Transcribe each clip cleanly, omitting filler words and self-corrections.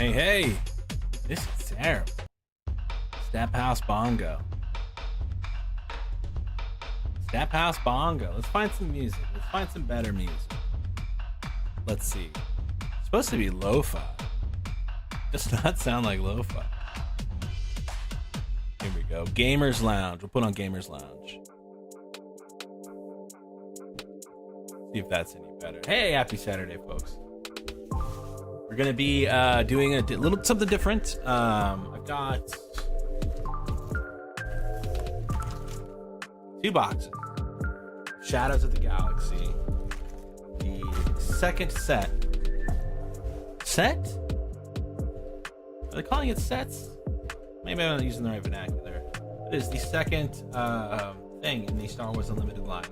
Hey, hey, this is terrible. Step House Bongo. Step House Bongo. Let's find some music. Let's find some better music. Let's see. It's supposed to be lo-fi. Does not sound like lo-fi. Here we go. Gamers Lounge. We'll put on Gamers Lounge. See if that's any better. Hey, happy Saturday, folks. We're gonna be doing a little something different. I've got 2 boxes. Shadows of the Galaxy. The second set. Set? Are they calling it sets? Maybe I'm not using the right vernacular. It is the second thing in the Star Wars Unlimited line.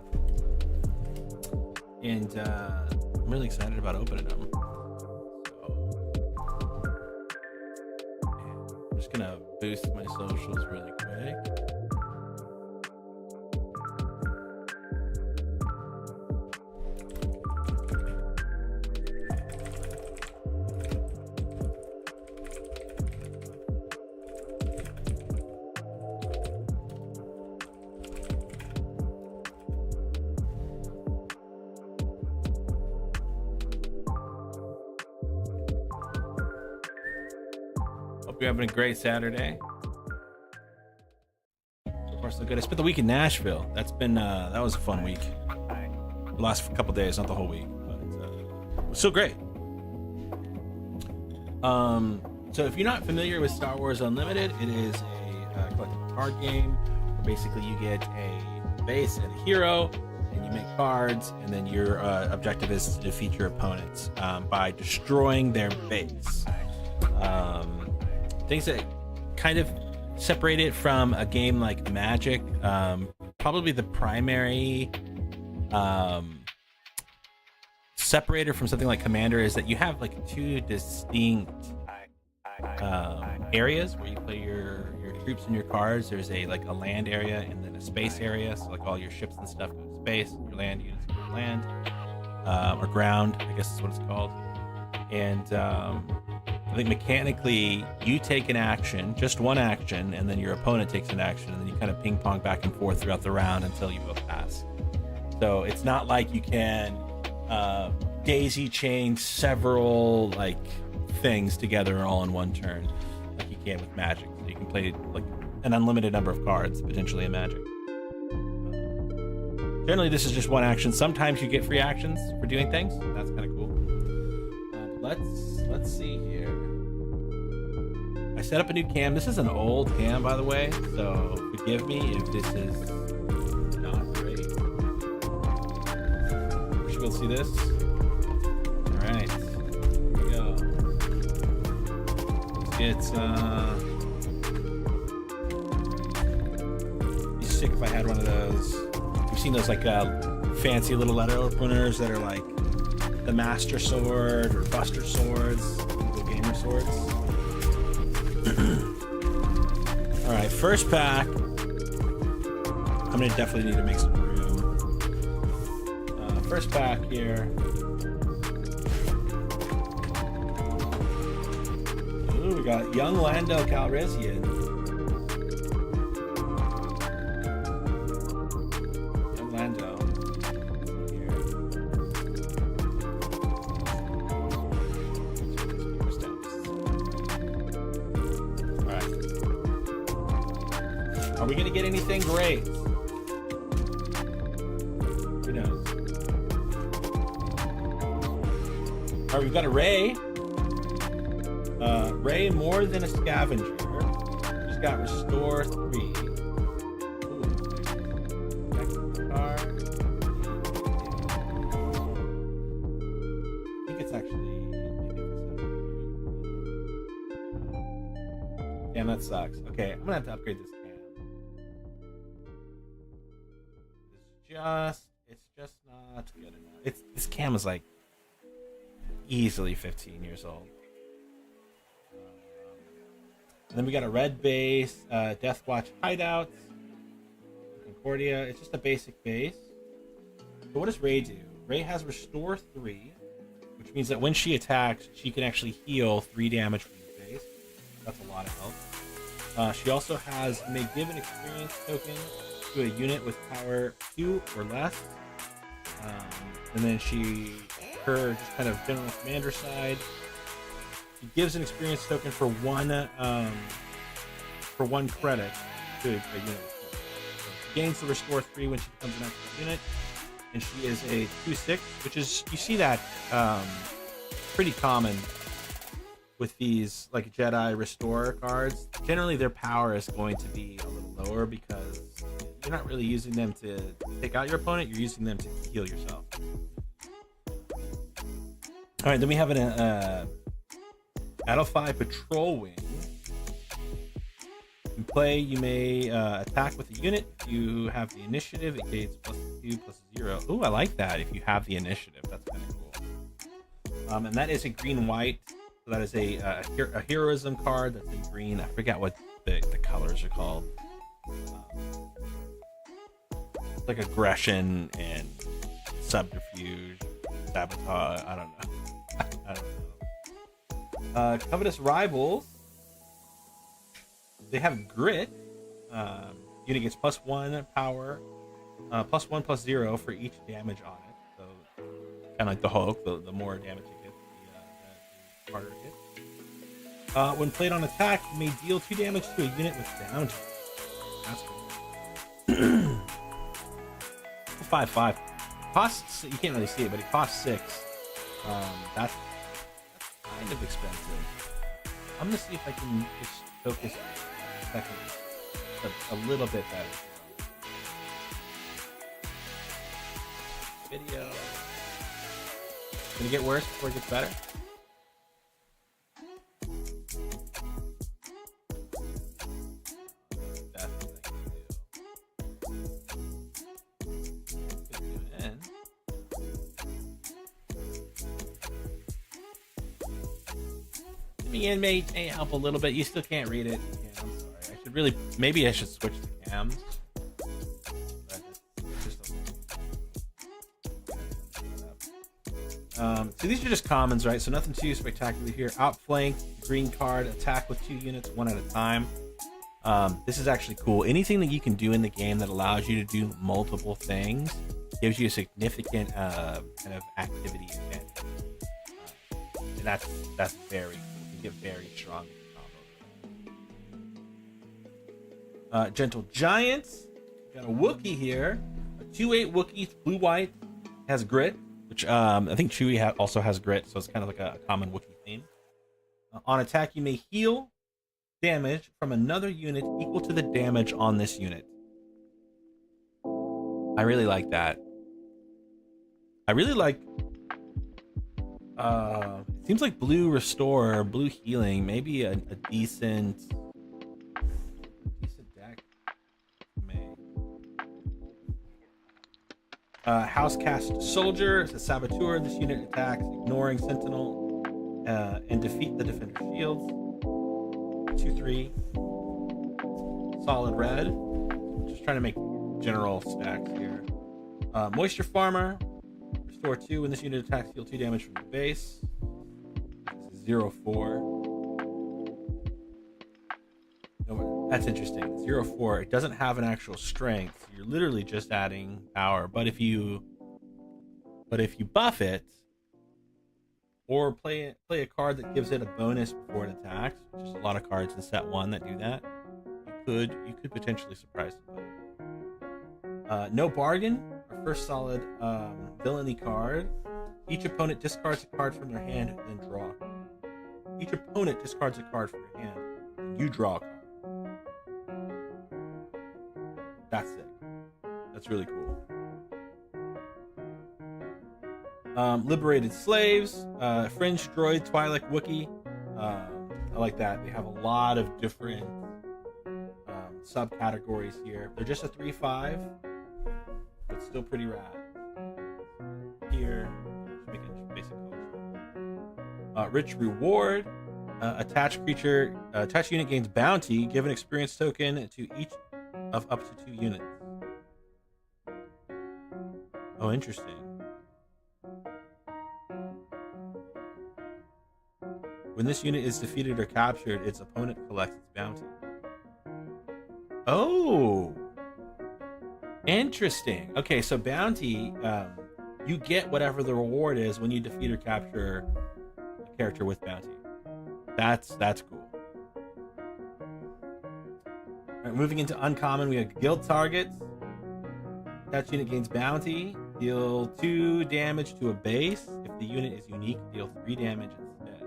And I'm really excited about opening them. I'm just gonna boost my socials really quick. Hope you're having a great Saturday. So far, so good. I spent the week in Nashville. That's been that was a fun week. The last couple days, not the whole week, but it was still great. So if you're not familiar with Star Wars Unlimited, it is a collectible card game where basically you get a base and a hero, and you make cards, and then your objective is to defeat your opponents by destroying their base. Things that kind of separate it from a game like Magic, probably the primary separator from something like Commander is that you have like 2 distinct areas where you play your troops and your cards. There's a land area and then a space area, so like all your ships and stuff go to space, your land units go to land, or ground, I guess is what it's called. And I think mechanically you take an action, just one action, and then your opponent takes an action, and then you kind of ping pong back and forth throughout the round until you both pass. So it's not like you can daisy chain several things together all in one turn like you can with Magic. So you can play like an unlimited number of cards potentially in Magic. Generally this is just one action. Sometimes you get free actions for doing things. That's kind of cool. Let's see here. I set up a new cam. This is an old cam, by the way, so forgive me if this is not great. We should be able to see this. All right, here we go. Let's get. Be sick if I had one of those. You've seen those fancy little letter openers that are like the Master Sword or Buster Swords, the gamer swords. All right, first pack. I'm gonna definitely need to make some room. First pack here. Ooh, we got young Lando Calrissian. Young Lando. Are we gonna get anything great? Who knows? All right, we've got a Rey. Rey more than a scavenger. She's got Restore 3. Ooh. Next card. I think it's actually. Damn, that sucks. Okay, I'm gonna have to upgrade this. It's just not good enough. This cam is like easily 15 years old. And then we got a red base, Death Watch hideouts, Concordia. It's just a basic base. So what does Rey do? Rey has Restore 3, which means that when she attacks, she can actually heal 3 damage from That's a lot of health. She also has may give an experience token to a unit with power 2 or less. And then her just kind of general commander side. She gives an experience token for one credit to a unit. So she gains the restore 3 when she becomes an active unit, and she is a 2/6, which is, you see that pretty common with these like Jedi restore cards. Generally their power is going to be a little lower because you're not really using them to take out your opponent, you're using them to heal yourself. All right, then we have an Adelphi Patrol Wing. In play, you may attack with a unit. If you have the initiative, it gains +2/+0. Ooh, I like that. If you have the initiative, that's kind of cool. And that is a green-white. So that is a heroism card that's in green. I forget what the colors are called. Like aggression and subterfuge, sabotage. I don't know. I don't know. Covetous Rivals. They have grit. Unit gets +1 power, +1/+0 for each damage on it. So kind of like the Hulk. The more damage it gets, the harder it hits. When played on attack, you may deal 2 damage to a unit with bounty. That's cool. 5/5 costs. You can't really see it, but it costs 6. That's kind of expensive. I'm gonna see if I can just focus a little bit better. Video. Gonna get worse before it gets better. That's what I can do. The inmate may help a little bit. You still can't read it. Yeah, I'm sorry. Maybe I should switch to cams. So these are just commons, right? So nothing too spectacular here. Outflank, green card, attack with 2 units, 1 at a time. This is actually cool. Anything that you can do in the game that allows you to do multiple things gives you a significant kind of activity advantage. And that's very cool. Get very strong combo. Gentle Giants. Got a Wookiee here. A 2/8 Wookiee, blue-white, has grit, which I think Chewie also has grit, so it's kind of like a common Wookiee theme. On attack, you may heal damage from another unit equal to the damage on this unit. I really like that. I really like it seems like blue restore, blue healing, maybe a decent deck. Housecast Soldier is a saboteur. This unit attacks ignoring Sentinel and defeat the defender's shields. 2/3. Solid red. Just trying to make general stacks here. Moisture Farmer. Restore 2 when this unit attacks, deal 2 damage from the base. This is 0/4. No, that's interesting. 0/4. It doesn't have an actual strength. You're literally just adding power. But if you buff it or play a card that gives it a bonus before it attacks, which is a lot of cards in set 1 that do that, you could potentially surprise somebody. No Bargain. Our first solid villainy card. Each opponent discards a card from their hand and then draw a card. Each opponent discards a card from your hand and you draw a card. That's sick. That's really cool. Liberated Slaves. Fringe Droid, Twi'lek Wookiee. I like that. They have a lot of different subcategories here. They're just a 3/5. But still pretty rad. Here, make a basic color. Rich Reward. Attached unit gains bounty. Give an experience token to each of up to 2 units. Oh, interesting. When this unit is defeated or captured, its opponent collects its bounty. Oh, interesting. Okay, so bounty, you get whatever the reward is when you defeat or capture a character with bounty. That's cool. All right, moving into uncommon, we have guild targets. That unit gains bounty. Deal 2 damage to a base. If the unit is unique, deal 3 damage instead.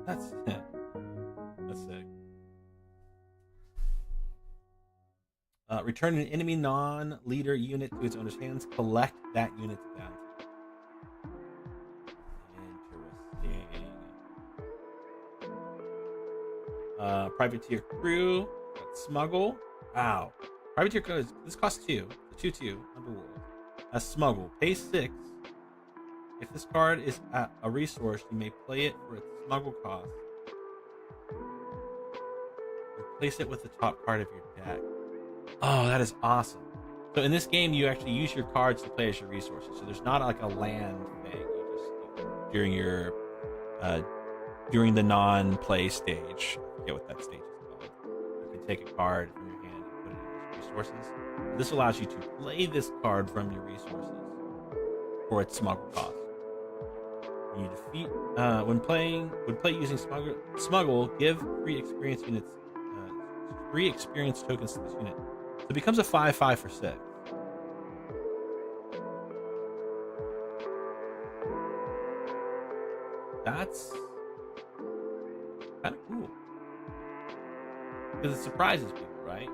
That's sick. Return an enemy non-leader unit to its owner's hands. Collect that unit's bounty. Interesting. Privateer crew. Smuggle. Wow. Privateer crew. This costs 2. 2/2. Underworld. Smuggle. Pay 6. If this card is a resource, you may play it for its smuggle cost. Replace it with the top card of your deck. Oh, that is awesome. So in this game, you actually use your cards to play as your resources. So there's not like a land thing. You just during the non-play stage. I forget what that stage is called. You can take a card from your hand and put it in as resources. This allows you to play this card from your resources for its smuggle cost. When you defeat when play using smuggle, give free experience units 3 experience tokens to this unit. So it becomes a 5/5 for 6. That's kind of cool. Because it surprises people, right?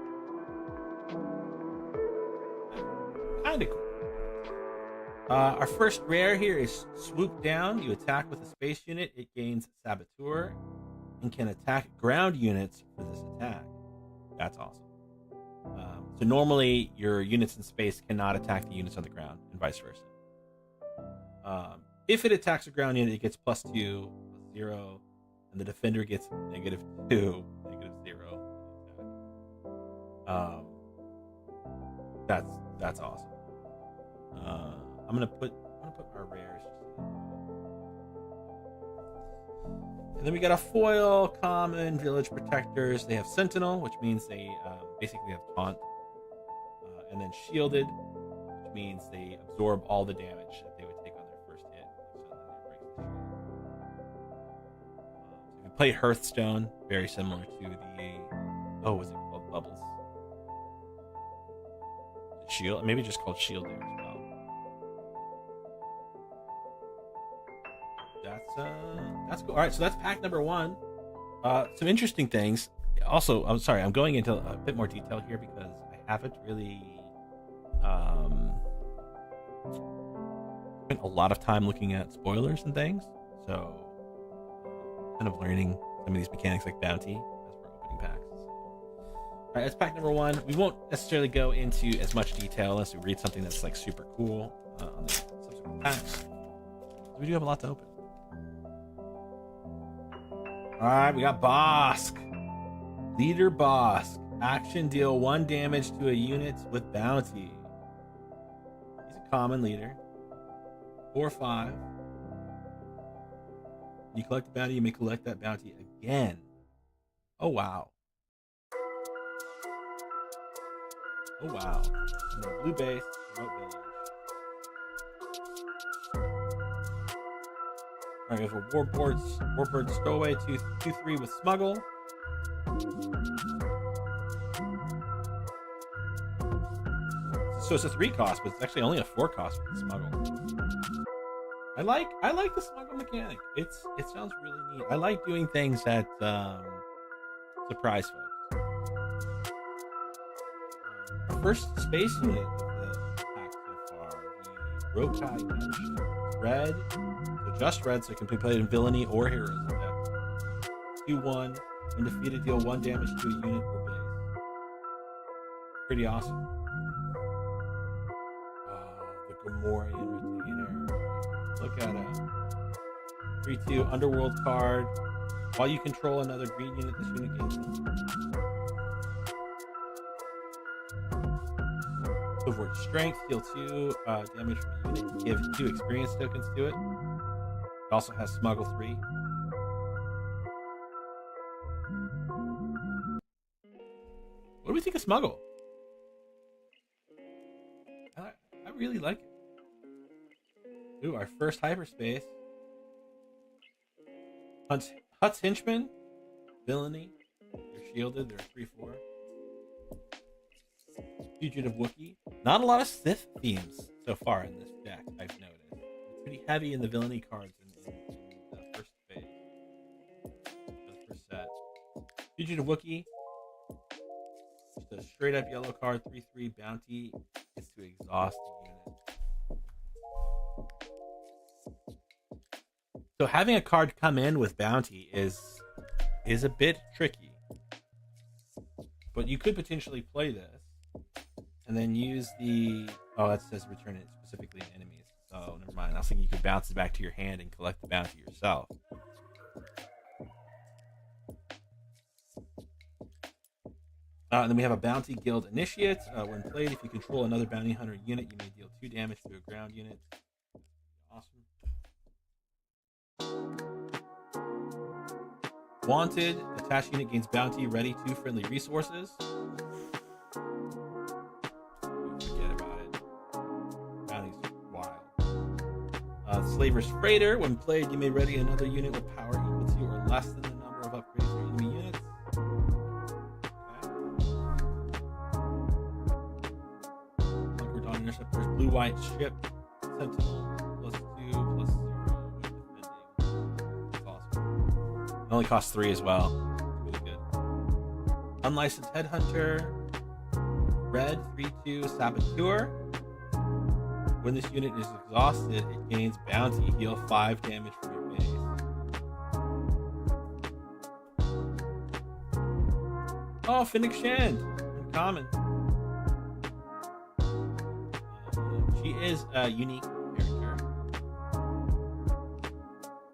Kind of cool. Our first rare here is Swoop Down. You attack with a space unit. It gains Saboteur and can attack ground units for this attack. That's awesome. So normally your units in space cannot attack the units on the ground and vice versa. If it attacks a ground unit, it gets +2, +0, and the defender gets -2, -0. That's awesome. I'm gonna put our rares. And then we got a foil, common, village protectors. They have Sentinel, which means they basically have taunt, and then shielded, which means they absorb all the damage that they would take on their first hit. So if you play Hearthstone, very similar to the what's it called? Bubbles. Shield, maybe just called Shield there as well. That's cool. All right, so that's pack number 1. Some interesting things. Also, I'm sorry, I'm going into a bit more detail here because I haven't really spent a lot of time looking at spoilers and things. So, kind of learning some of these mechanics like bounty as we're opening packs. All right, that's pack number 1. We won't necessarily go into as much detail unless we read something that's like super cool on the subsequent packs. We do have a lot to open. All right, we got Bossk. Leader Bossk. Action, deal 1 damage to a unit with bounty. He's a common leader. 4/5. You collect the bounty, you may collect that bounty again. Oh, wow. Oh, wow. Blue base, remote village. All right, we have a Warbird Stowaway, 2/3 with Smuggle. So it's a 3 cost, but it's actually only a 4 cost with the Smuggle. I like the Smuggle mechanic. It sounds really neat. I like doing things that surprise folks. Our first space unit of the pack so far, the Rokai Gunship. Red. So just red, so it can be played in villainy or heroes deck. 2/1. When defeated, deal 1 damage to a unit or base. Pretty awesome. The Gamorrean Retainer. Look at it. 3/2 Underworld card. While you control another green unit, this unit gains Overwatch Strength, deal 2 damage from a unit. Give 2 experience tokens to it. also has Smuggle 3. What do we think of Smuggle? I really like it. Ooh, our first hyperspace. Hutt's Henchman. Villainy. They're shielded. They're 3/4. Fugitive Wookiee. Not a lot of Sith themes so far in this deck, I've noticed. It's pretty heavy in the villainy cards in the first phase. The first set. Fugitive Wookiee. Just a straight up yellow card, 3/3 bounty. Gets to exhaust the unit. So having a card come in with bounty is a bit tricky. But you could potentially play this and then use the... Oh, that says return it specifically to enemies. Oh, never mind. I was thinking you could bounce it back to your hand and collect the bounty yourself. And then we have a Bounty Guild Initiate. When played, if you control another Bounty Hunter unit, you may deal 2 damage to a ground unit. Awesome. Wanted. Attached unit gains bounty. Ready 2 friendly resources. Forget about it. Bounty's wild. Slaver's Freighter. When played, you may ready another unit with power equal to or less than the number of upgrades for enemy units. Interceptors, blue-white ship, Sentinel, +2, +0, defending. That's awesome. It only costs 3 as well. It's really good. Unlicensed Headhunter, red, 3/2, Saboteur. When this unit is exhausted, it gains bounty. Heal 5 damage from your base. Oh, Fennec Shand, uncommon. She is a unique character.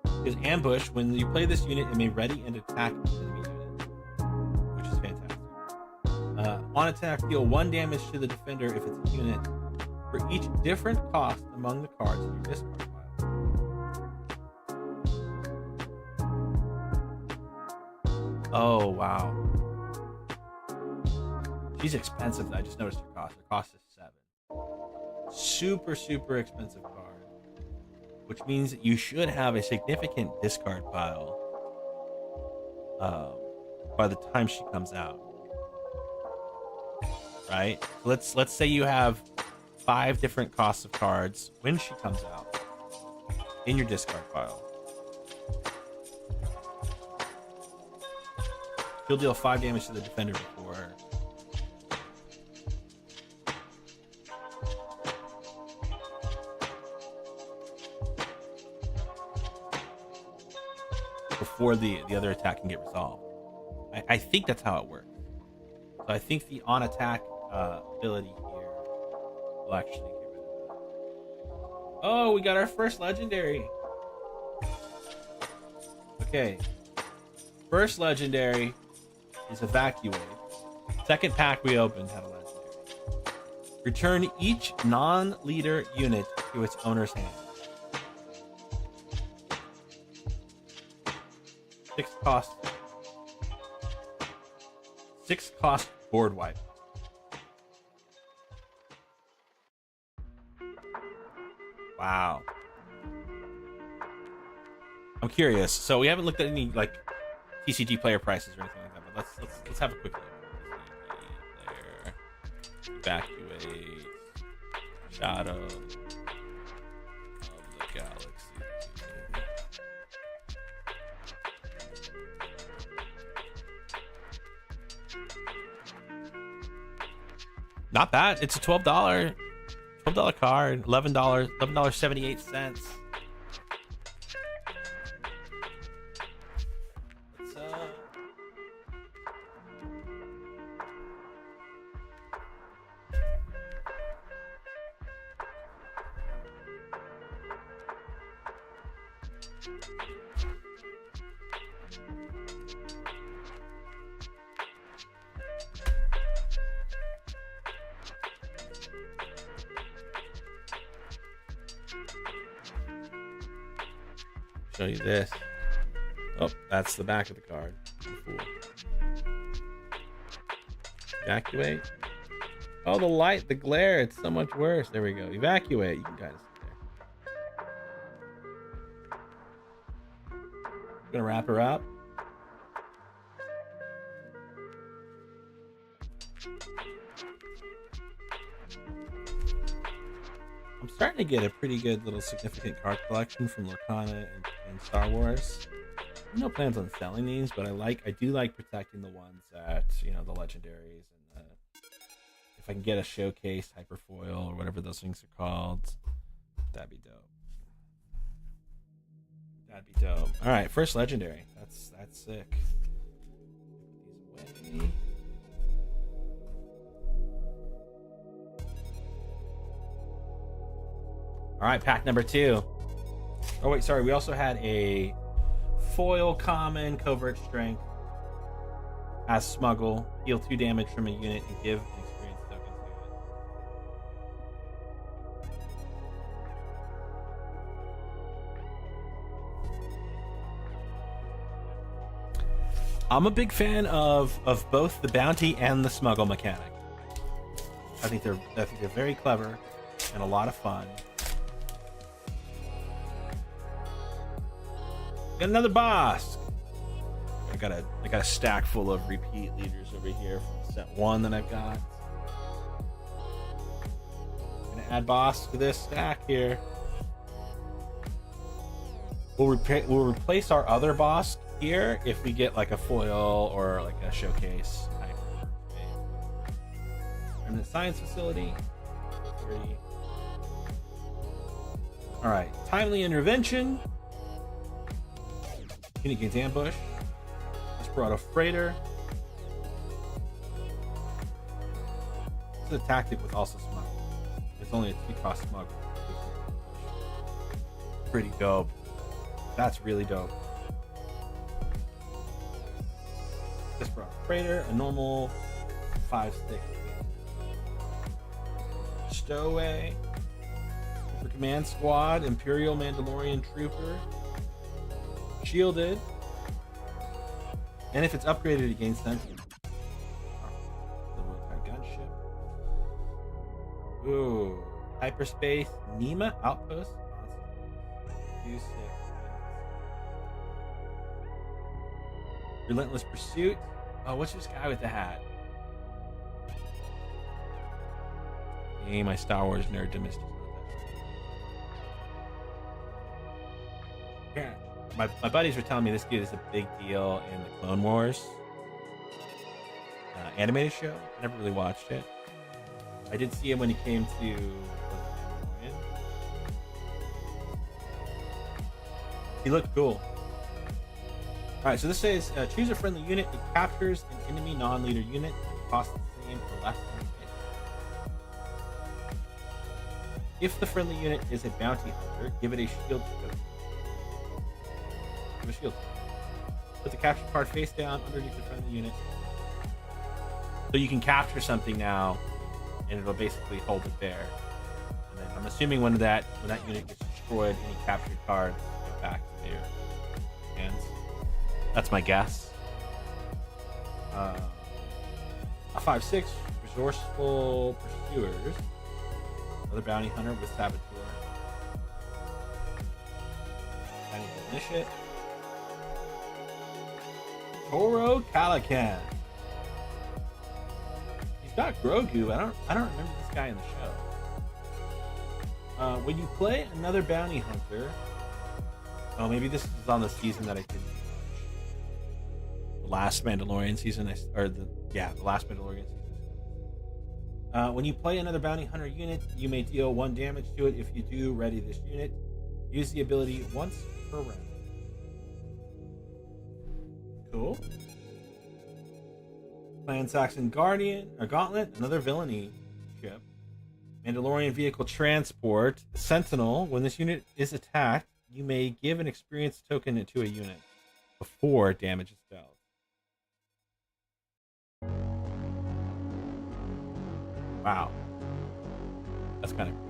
Because Ambush, when you play this unit, it may ready and attack an enemy unit, which is fantastic. On attack, deal 1 damage to the defender if it's a unit for each different cost among the cards in your discard pile. Oh, wow. She's expensive. I just noticed her cost. Her cost is 7. Super expensive card, which means that you should have a significant discard pile by the time she comes out, right? Let's say you have 5 different costs of cards when she comes out in your discard pile. She'll deal 5 damage to the defender before her. Before the other attack can get resolved. I think that's how it works. So I think the on attack ability here will actually get rid of that. Oh, we got our first legendary. Okay. First legendary is Evacuate. Second pack we opened had a legendary. Return each non-leader unit to its owner's hand. 6 cost board wipe. Wow. I'm curious. So we haven't looked at any like TCG player prices or anything like that, but let's have a quick look. There. Evacuate. Shadow of the Galaxy. Not bad. It's a $12 card. $11.78. show you this. Oh, that's the back of the card. Fool. Evacuate. Oh, the light, the glare, it's so much worse. There we go. Evacuate. You can kind of see there. I'm gonna wrap her up. I'm starting to get a pretty good little significant card collection from Lorcana and Star Wars. No plans on selling these, but I do like protecting the ones that, you know, the legendaries and if I can get a showcase hyperfoil or whatever those things are called, that'd be dope. That'd be dope. All right, first legendary. That's sick. Put these away. All right, pack number 2. Oh wait, sorry. We also had a foil common covert strength as smuggle, heal 2 damage from a unit and give an experience token to it. I'm a big fan of both the bounty and the smuggle mechanic. I think they're very clever and a lot of fun. Got another boss. I got a stack full of repeat leaders over here from set 1 that I've got. I'm gonna add boss to this stack here. We'll replace our other boss here if we get like a foil or like a showcase type. I'm in the science facility. 30. All right, timely intervention. Unit gains ambush. Desperado freighter. This is a tactic with also smuggle. It's only a 3-cost smuggle. Pretty dope. That's really dope. Desperado freighter, a normal 5-stick. Stowaway. For command squad, Imperial Mandalorian trooper. Shielded, and if it's upgraded, it gains sentient. The gunship. Ooh, hyperspace Nema outpost. Awesome. Relentless pursuit. Oh, what's this guy with the hat? Hey, my Star Wars nerd domestic. Yeah. My buddies were telling me this dude is a big deal in the Clone Wars animated show. I never really watched it. I did see him when he came to Mandalorian. He looked cool. Alright, so this says choose a friendly unit. It captures an enemy non-leader unit that costs the same or less than it. If the friendly unit is a bounty hunter, give it a shield token. Give a shield. Put the capture card face down underneath the friendly unit. So you can capture something now, and it'll basically hold it there. And then I'm assuming when that unit gets destroyed, any captured cards go back to their hands. That's my guess. A 5/6 resourceful pursuers. Another bounty hunter with saboteur. I need to finish it. Toro Calican. He's got Grogu. I don't remember this guy in the show. When you play another bounty hunter, oh, maybe this is on the season that I didn't watch. The last Mandalorian season, the last Mandalorian season. When you play another bounty hunter unit, you may deal 1 damage to it. If you do, ready this unit. Use the ability once per round. Cool. Clan Saxon Guardian or Gauntlet, another villainy ship. Mandalorian vehicle transport. Sentinel. When this unit is attacked, you may give an experience token to a unit before damage is dealt. Wow. That's kind of cool.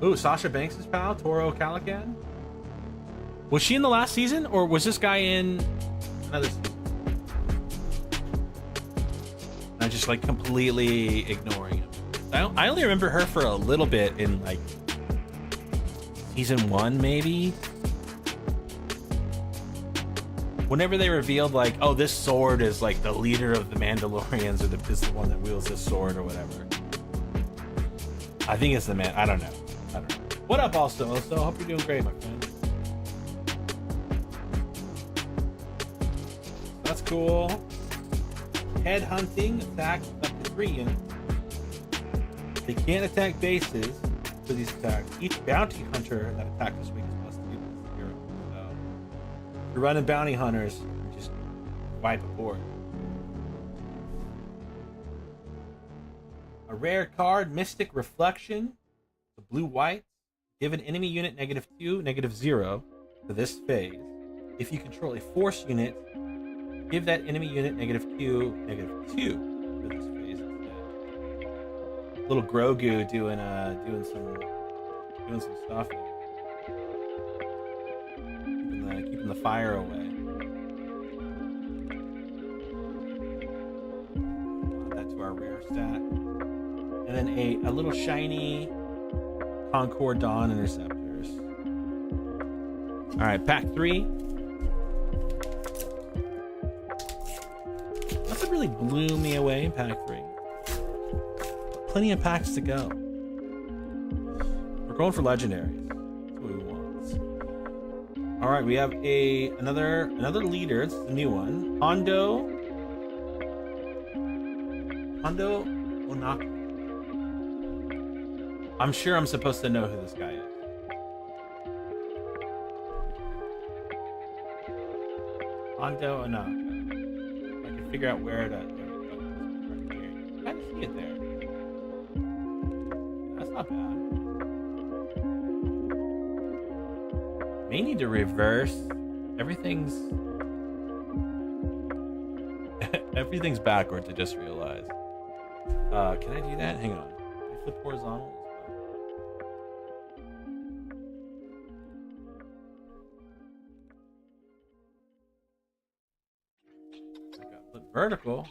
Ooh, Sasha Banks' pal, Toro Calican. Was she in the last season, or was this guy in another season? I'm just like completely ignoring him. I only remember her for a little bit in like season 1, maybe. Whenever they revealed like, oh, this sword is like the leader of the Mandalorians, or is the one that wields this sword or whatever. I think it's the man. I don't know. What up, also? Hope you're doing great, my friend. That's cool. Head hunting attacks up to 3 units. They can't attack bases for these attacks. Each bounty hunter that attacked this week is +2 +0. So if you're running bounty hunters, just wipe a board. A rare card, Mystic Reflection. The blue-white. Give an enemy unit -2, -0 for this phase. If you control a force unit, give that enemy unit -2, -2 for this phase instead. Little Grogu doing some stuff. Keeping the fire away. Add that to our rare stat. And then a little shiny Concord Dawn Interceptors. All right, pack 3. Nothing really blew me away in pack 3. Plenty of packs to go. We're going for legendaries. That's what we want. All right, we have another leader. It's the new one, Hondo Onaka. I'm sure I'm supposed to know who this guy is. Hondo Onaka. I can figure out where to. There we go. Right here. I can see it there. That's not bad. May need to reverse. Everything's backwards. I just realized. Can I do that? Hang on. Can I flip horizontal? Vertical.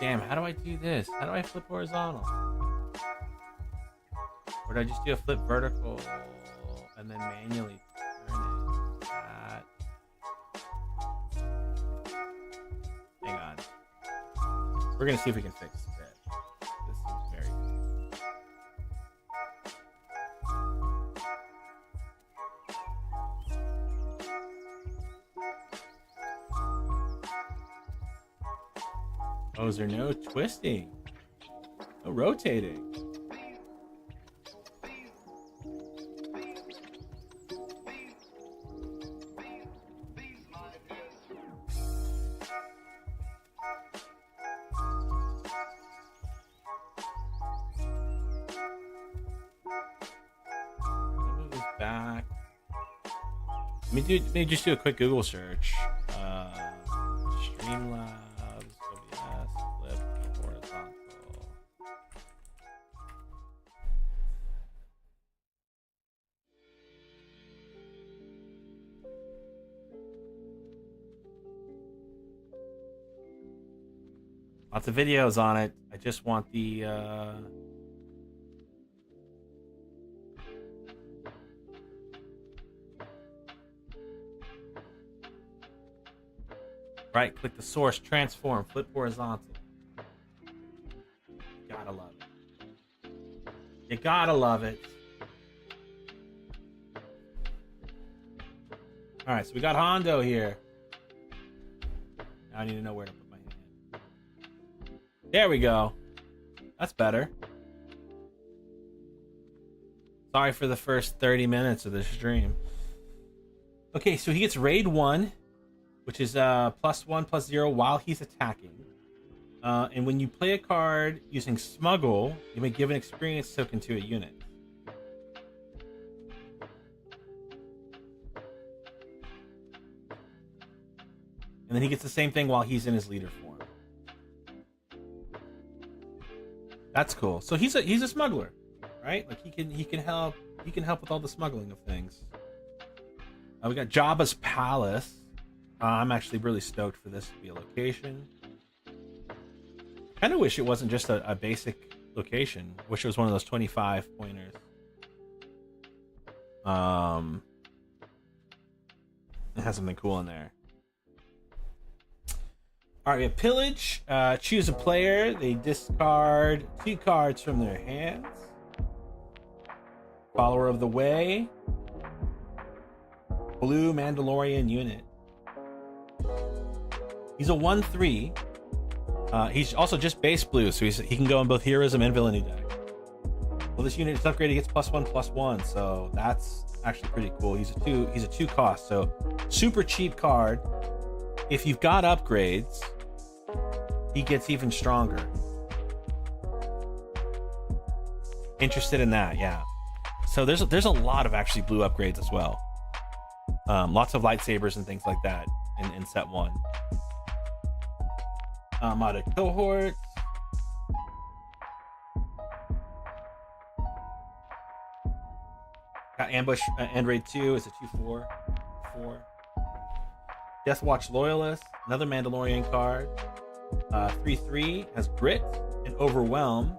Damn, how do I do this? How do I flip horizontal? Or do I just do a flip vertical and then manually turn it? Hang on. We're gonna see if we can fix that. This seems very good. Oh, is there no twisting? No rotating? Let me just do a quick Google search. Streamlabs, OBS, flip, horizontal. Lots of videos on it. I just want the right click the source, transform, flip horizontal. Gotta love it. You gotta love it. All right, so we got Hondo here. Now I need to know where to put my hand. There we go. That's better. Sorry for the first 30 minutes of this stream. Okay, so he gets raid 1, which is +1/+0 while he's attacking. And when you play a card using Smuggle, you may give an experience token to a unit. And then he gets the same thing while he's in his leader form. That's cool. So he's a smuggler, right? Like he can help with all the smuggling of things. We got Jabba's Palace. I'm actually really stoked for this to be a location. Kind of wish it wasn't just a basic location. Wish it was one of those 25 pointers. It has something cool in there. All right, we have Pillage. Choose a player. They discard 2 cards from their hands. Follower of the Way. Blue Mandalorian unit. He's a 1/3. He's also just base blue, so he can go in both heroism and villainy deck. Well, this unit is upgraded. He gets +1/+1, so that's actually pretty cool. He's a 2 cost, so super cheap card. If you've got upgrades, he gets even stronger. Interested in that, yeah. So there's a lot of actually blue upgrades as well. Lots of lightsabers and things like that in set 1. Modded cohort. Got Ambush End Raid 2 is a 2/4. Deathwatch Loyalist, another Mandalorian card. 3/3 has Grit and Overwhelm.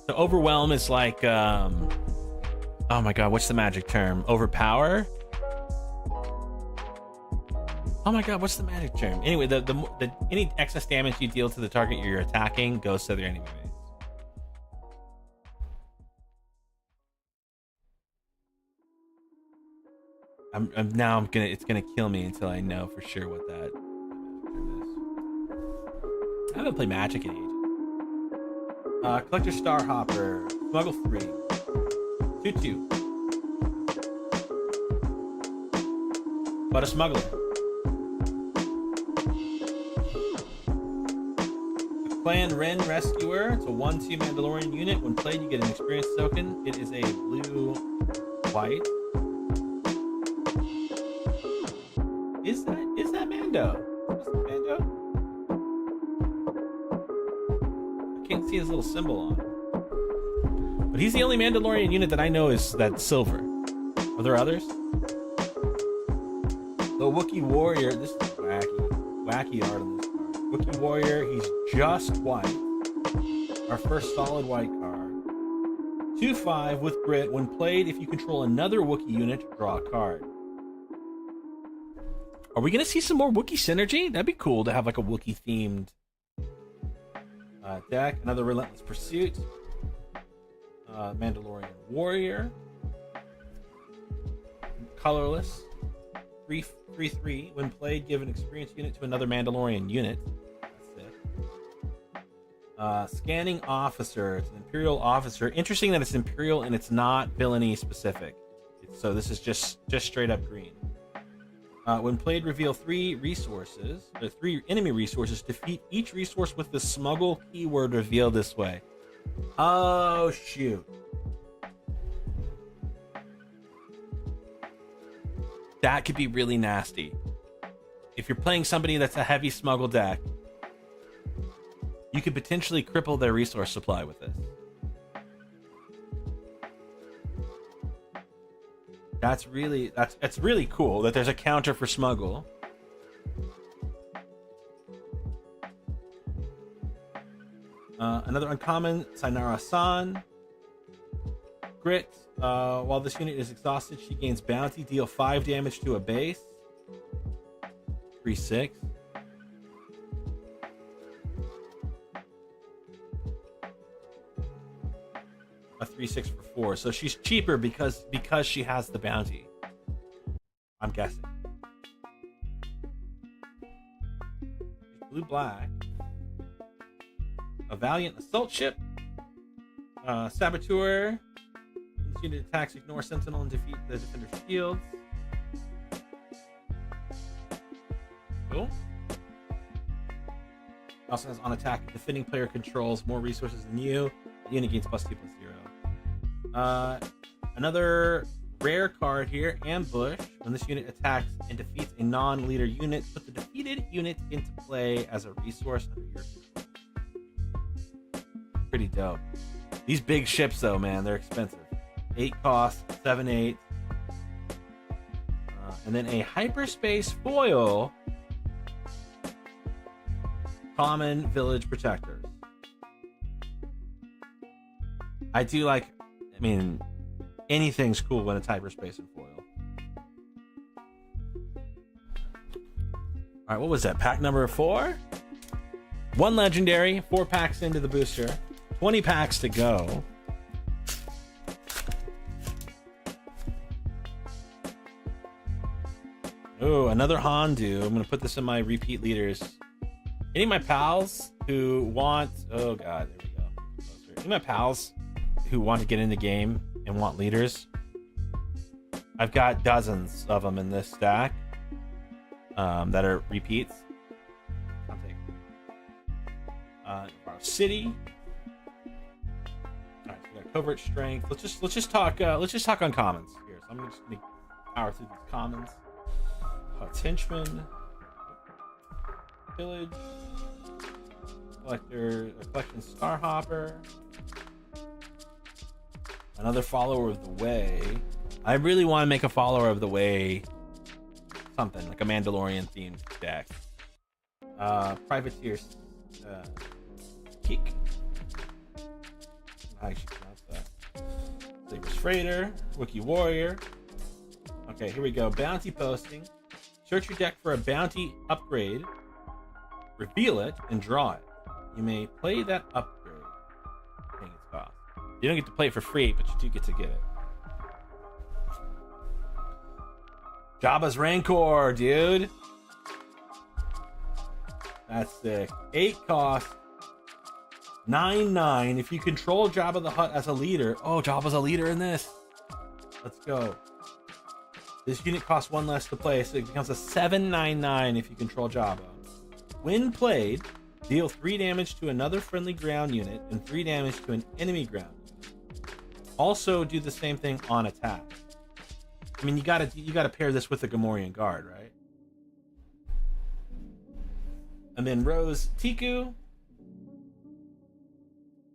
So Overwhelm is like, oh my god, what's the magic term? Overpower? Oh my god, what's the magic term? Anyway, the any excess damage you deal to the target you're attacking goes to their enemy base. It's gonna kill me until I know for sure what that term is. I haven't played Magic in ages. Collector Starhopper, Smuggle 3, 2/2. But a smuggler. Clan Ren Rescuer. It's a 1/2 Mandalorian unit. When played, you get an experience token. It is a blue-white. Is that Mando? Is that Mando? I can't see his little symbol on it. But he's the only Mandalorian unit that I know that's silver. Are there others? The Wookiee Warrior. This is wacky art on this card. Wookiee Warrior, he's just white. Our first solid white card. 2/5 with Grit. When played, if you control another Wookiee unit, draw a card. Are we going to see some more Wookiee synergy? That'd be cool to have like a Wookiee themed deck. Another Relentless Pursuit. Mandalorian Warrior. Colorless. 3/3. When played, give an experience unit to another Mandalorian unit. That's it. Scanning Officer. It's an Imperial Officer. Interesting that it's Imperial and it's not villainy specific. So this is just straight up green. When played, reveal 3 resources. There are 3 enemy resources. Defeat each resource with the smuggle keyword revealed this way. Oh, shoot. That could be really nasty. If you're playing somebody that's a heavy smuggle deck, you could potentially cripple their resource supply with this. It's really cool that there's a counter for smuggle. Another uncommon, Sainara San. Grit. While this unit is exhausted, she gains bounty. Deal 5 damage to a base. 3/6. A 3/6 for 4. So she's cheaper because she has the bounty. I'm guessing. Blue black. A Valiant Assault Ship. Saboteur. This unit attacks, ignore Sentinel, and defeat the defender's shields. Cool. Also has on attack, defending player controls more resources than you. The unit gains +2/+0. Another rare card here, Ambush. When this unit attacks and defeats a non-leader unit, put the defeated unit into play as a resource under your control. Pretty dope. These big ships, though, man, they're expensive. 8 cost, 7/8. And then a hyperspace foil. Common Village Protectors. I do like, I mean, anything's cool when it's hyperspace and foil. Alright, what was that? Pack number 4? 1 legendary, 4 packs into the booster. 20 packs to go. Oh, another Hondu. I'm going to put this in my repeat leaders. Any of my pals who want... Oh, God. There we go. Any of my pals who want to get in the game and want leaders, I've got dozens of them in this stack that are repeats. I'll take our city. All right, so we got covert strength. Let's just talk on commons here. So I'm just gonna power through these commons. Hut's henchman, village, collector, collection starhopper. Another follower of the way. I really want to make a follower of the way something like a Mandalorian themed deck. Privateer Keek. I should pronounce that. Saber's Freighter, Wookiee Warrior. Okay, here we go. Bounty posting. Search your deck for a bounty upgrade, reveal it, and draw it. You may play that upgrade. Paying its cost. You don't get to play it for free, but you do get to get it. Jabba's Rancor, dude. That's sick. 8 cost. 9/9. If you control Jabba the Hutt as a leader. Oh, Jabba's a leader in this. Let's go. This unit costs 1 less to play, so it becomes a 7/9/9 if you control Jabba. When played, deal 3 damage to another friendly ground unit and 3 damage to an enemy ground unit. Also do the same thing on attack. I mean, you gotta pair this with the Gamorrean Guard, right? And then Rose Tiku.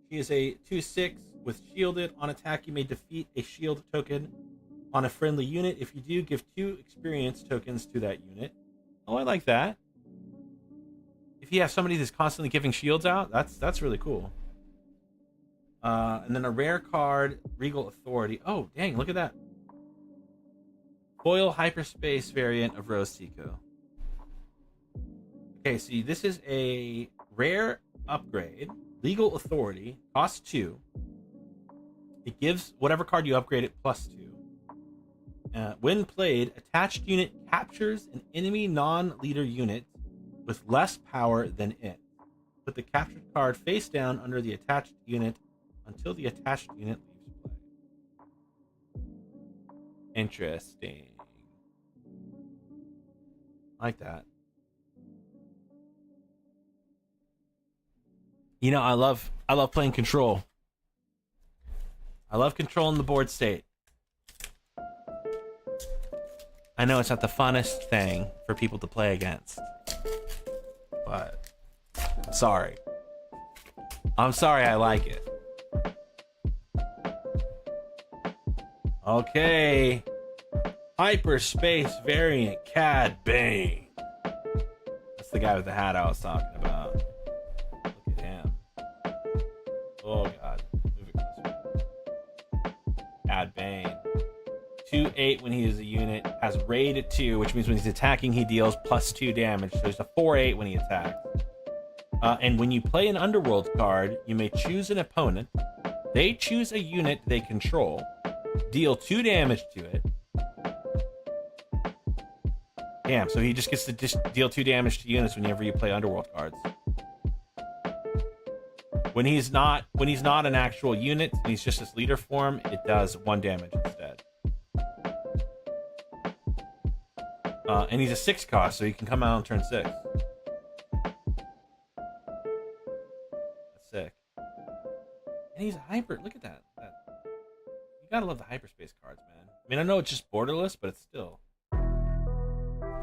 She is a 2/6 with shielded. On attack, you may defeat a shield token on a friendly unit. If you do, give 2 experience tokens to that unit. Oh, I like that. If you have somebody that's constantly giving shields out, that's really cool. And then a rare card, Regal Authority. Oh, dang, look at that. Foil hyperspace variant of Rose Tiku. Okay, see, this is a rare upgrade. Legal Authority, costs 2. It gives whatever card you upgrade it +2. When played, attached unit captures an enemy non-leader unit with less power than it. Put the captured card face down under the attached unit until the attached unit leaves play. Interesting. I like that. You know, I love playing control. I love controlling the board state. I know it's not the funnest thing for people to play against, but sorry. I'm sorry I like it. Okay. Hyperspace variant Cad Bane. That's the guy with the hat I was talking about. Look at him. Oh god. Move it closer. Cad Bane. 2/8 when he is a unit. Has raid 2, which means when he's attacking he deals +2 damage. So there's a 4/8 when he attacks. And when you play an Underworld card, you may choose an opponent. They choose a unit they control. Deal 2 damage to it. Damn, so he just gets to deal 2 damage to units whenever you play Underworld cards. When he's not an actual unit and he's just this leader form, it does 1 damage instead. And he's a 6 cost, so he can come out on turn 6. And he's hyper. Look at that. You gotta love the hyperspace cards, man. I mean, I know it's just borderless, but it's still.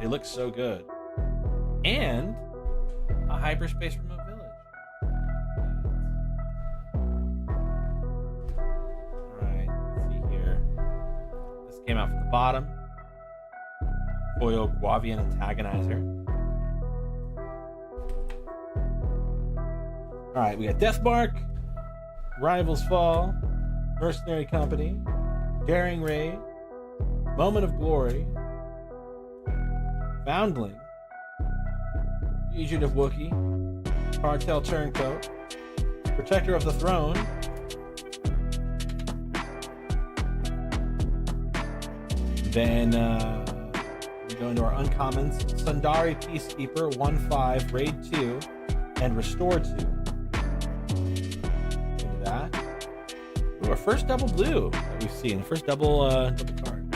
They look so good. And a hyperspace remote village. Alright, let's see here. This came out from the bottom. Foil Guavian Antagonizer. Alright, we got Deathmark, Rivals Fall, Mercenary Company, Daring Raid, Moment of Glory, Foundling, Fugitive Wookiee, Cartel Turncoat, Protector of the Throne, then we go into our uncommons, Sundari Peacekeeper, 1/5, Raid 2, and Restore 2. Into that. Our first double blue that we've seen, first double card.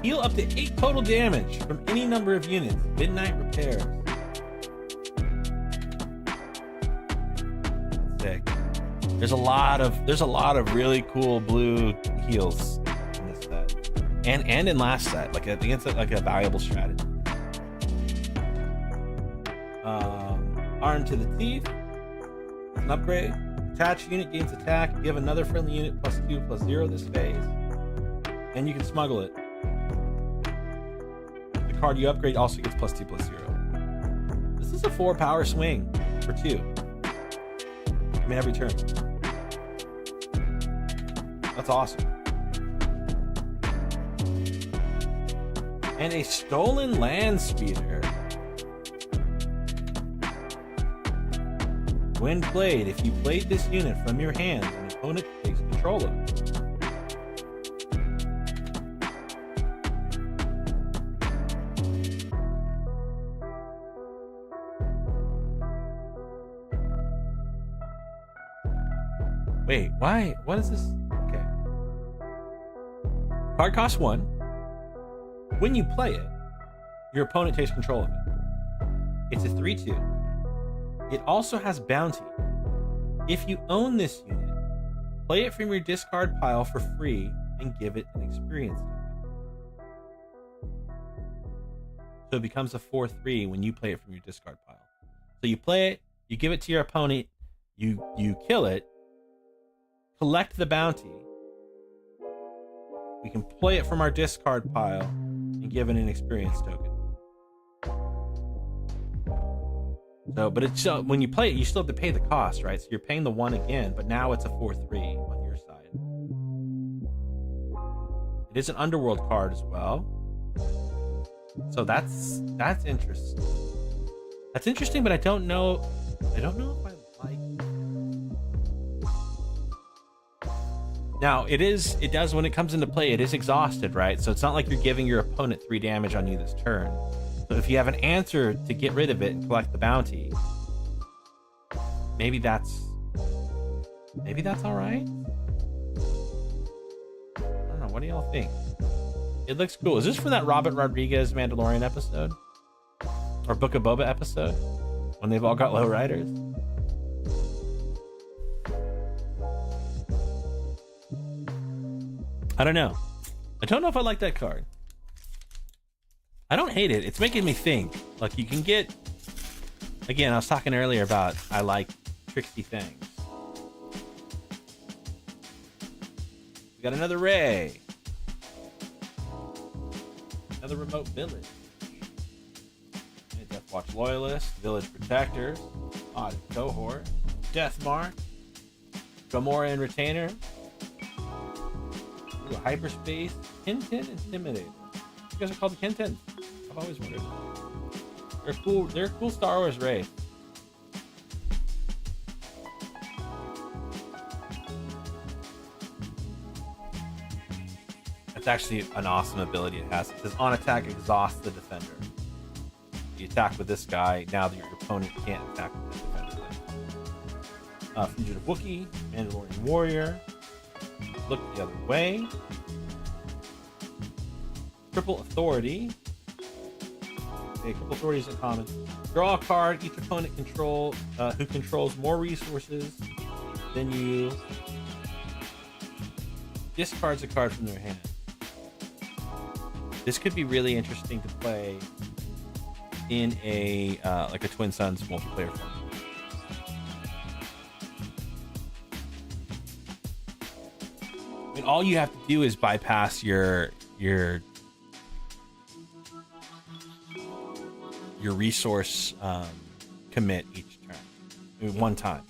Heal up to 8 total damage from any number of units. Midnight Repairs. Sick. There's a lot of really cool blue heals in this set, and in last set. Like I think it's like a valuable strategy. Arm to the Teeth. An upgrade. Attached unit gains attack. Give another friendly unit +2/+0 this phase, and you can smuggle it. The card you upgrade also gets +2/+0. This is a 4 power swing for 2. I mean, every turn. That's awesome. And a Stolen Land Speeder. When played, if you played this unit from your hand, an opponent takes control of it. Wait, why? What is this? Okay. Card costs 1. When you play it, your opponent takes control of it. It's a 3/2. It also has bounty. If you own this unit, play it from your discard pile for free and give it an experience token. So it becomes a 4/3 when you play it from your discard pile. So you play it, you give it to your opponent, you kill it, collect the bounty. We can play it from our discard pile and give it an experience token. So, but it's when you play it, you still have to pay the cost, right? So you're paying the 1 again, but now it's a 4/3 on your side. It is an underworld card as well. So that's interesting. That's interesting, but I don't know if I like it. Now it does when it comes into play, it is exhausted, right? So it's not like you're giving your opponent 3 damage on you this turn. So if you have an answer to get rid of it and collect the bounty, maybe that's all right. I don't know. What do y'all think? It looks cool. Is this from that Robert Rodriguez Mandalorian episode or Book of Boba episode when they've all got low riders? I don't know. I don't know if I like that card. I don't hate it. It's making me think. Like, you can get... Again, I was talking earlier about I like tricksy things. We got another Ray. Another Remote Village. Deathwatch Loyalist. Village Protectors. Odd Cohort. Deathmark. Gamorrean Retainer. Ooh, Hyperspace. Kinten Intimidator. You guys are called the Kinten. I've always wondered. They're a cool Star Wars race. That's actually an awesome ability it has. It says on attack, exhaust the defender. You attack with this guy, now that your opponent can't attack with the defender. Fugitive Wookiee, Mandalorian Warrior. Look the other way. Triple Authority. Okay, a couple authorities in common. Draw a card. Each opponent who controls more resources than you discards a card from their hand. This could be really interesting to play in a like a Twin Suns multiplayer format. I mean, all you have to do is bypass your resource commit each turn. I mean, one time.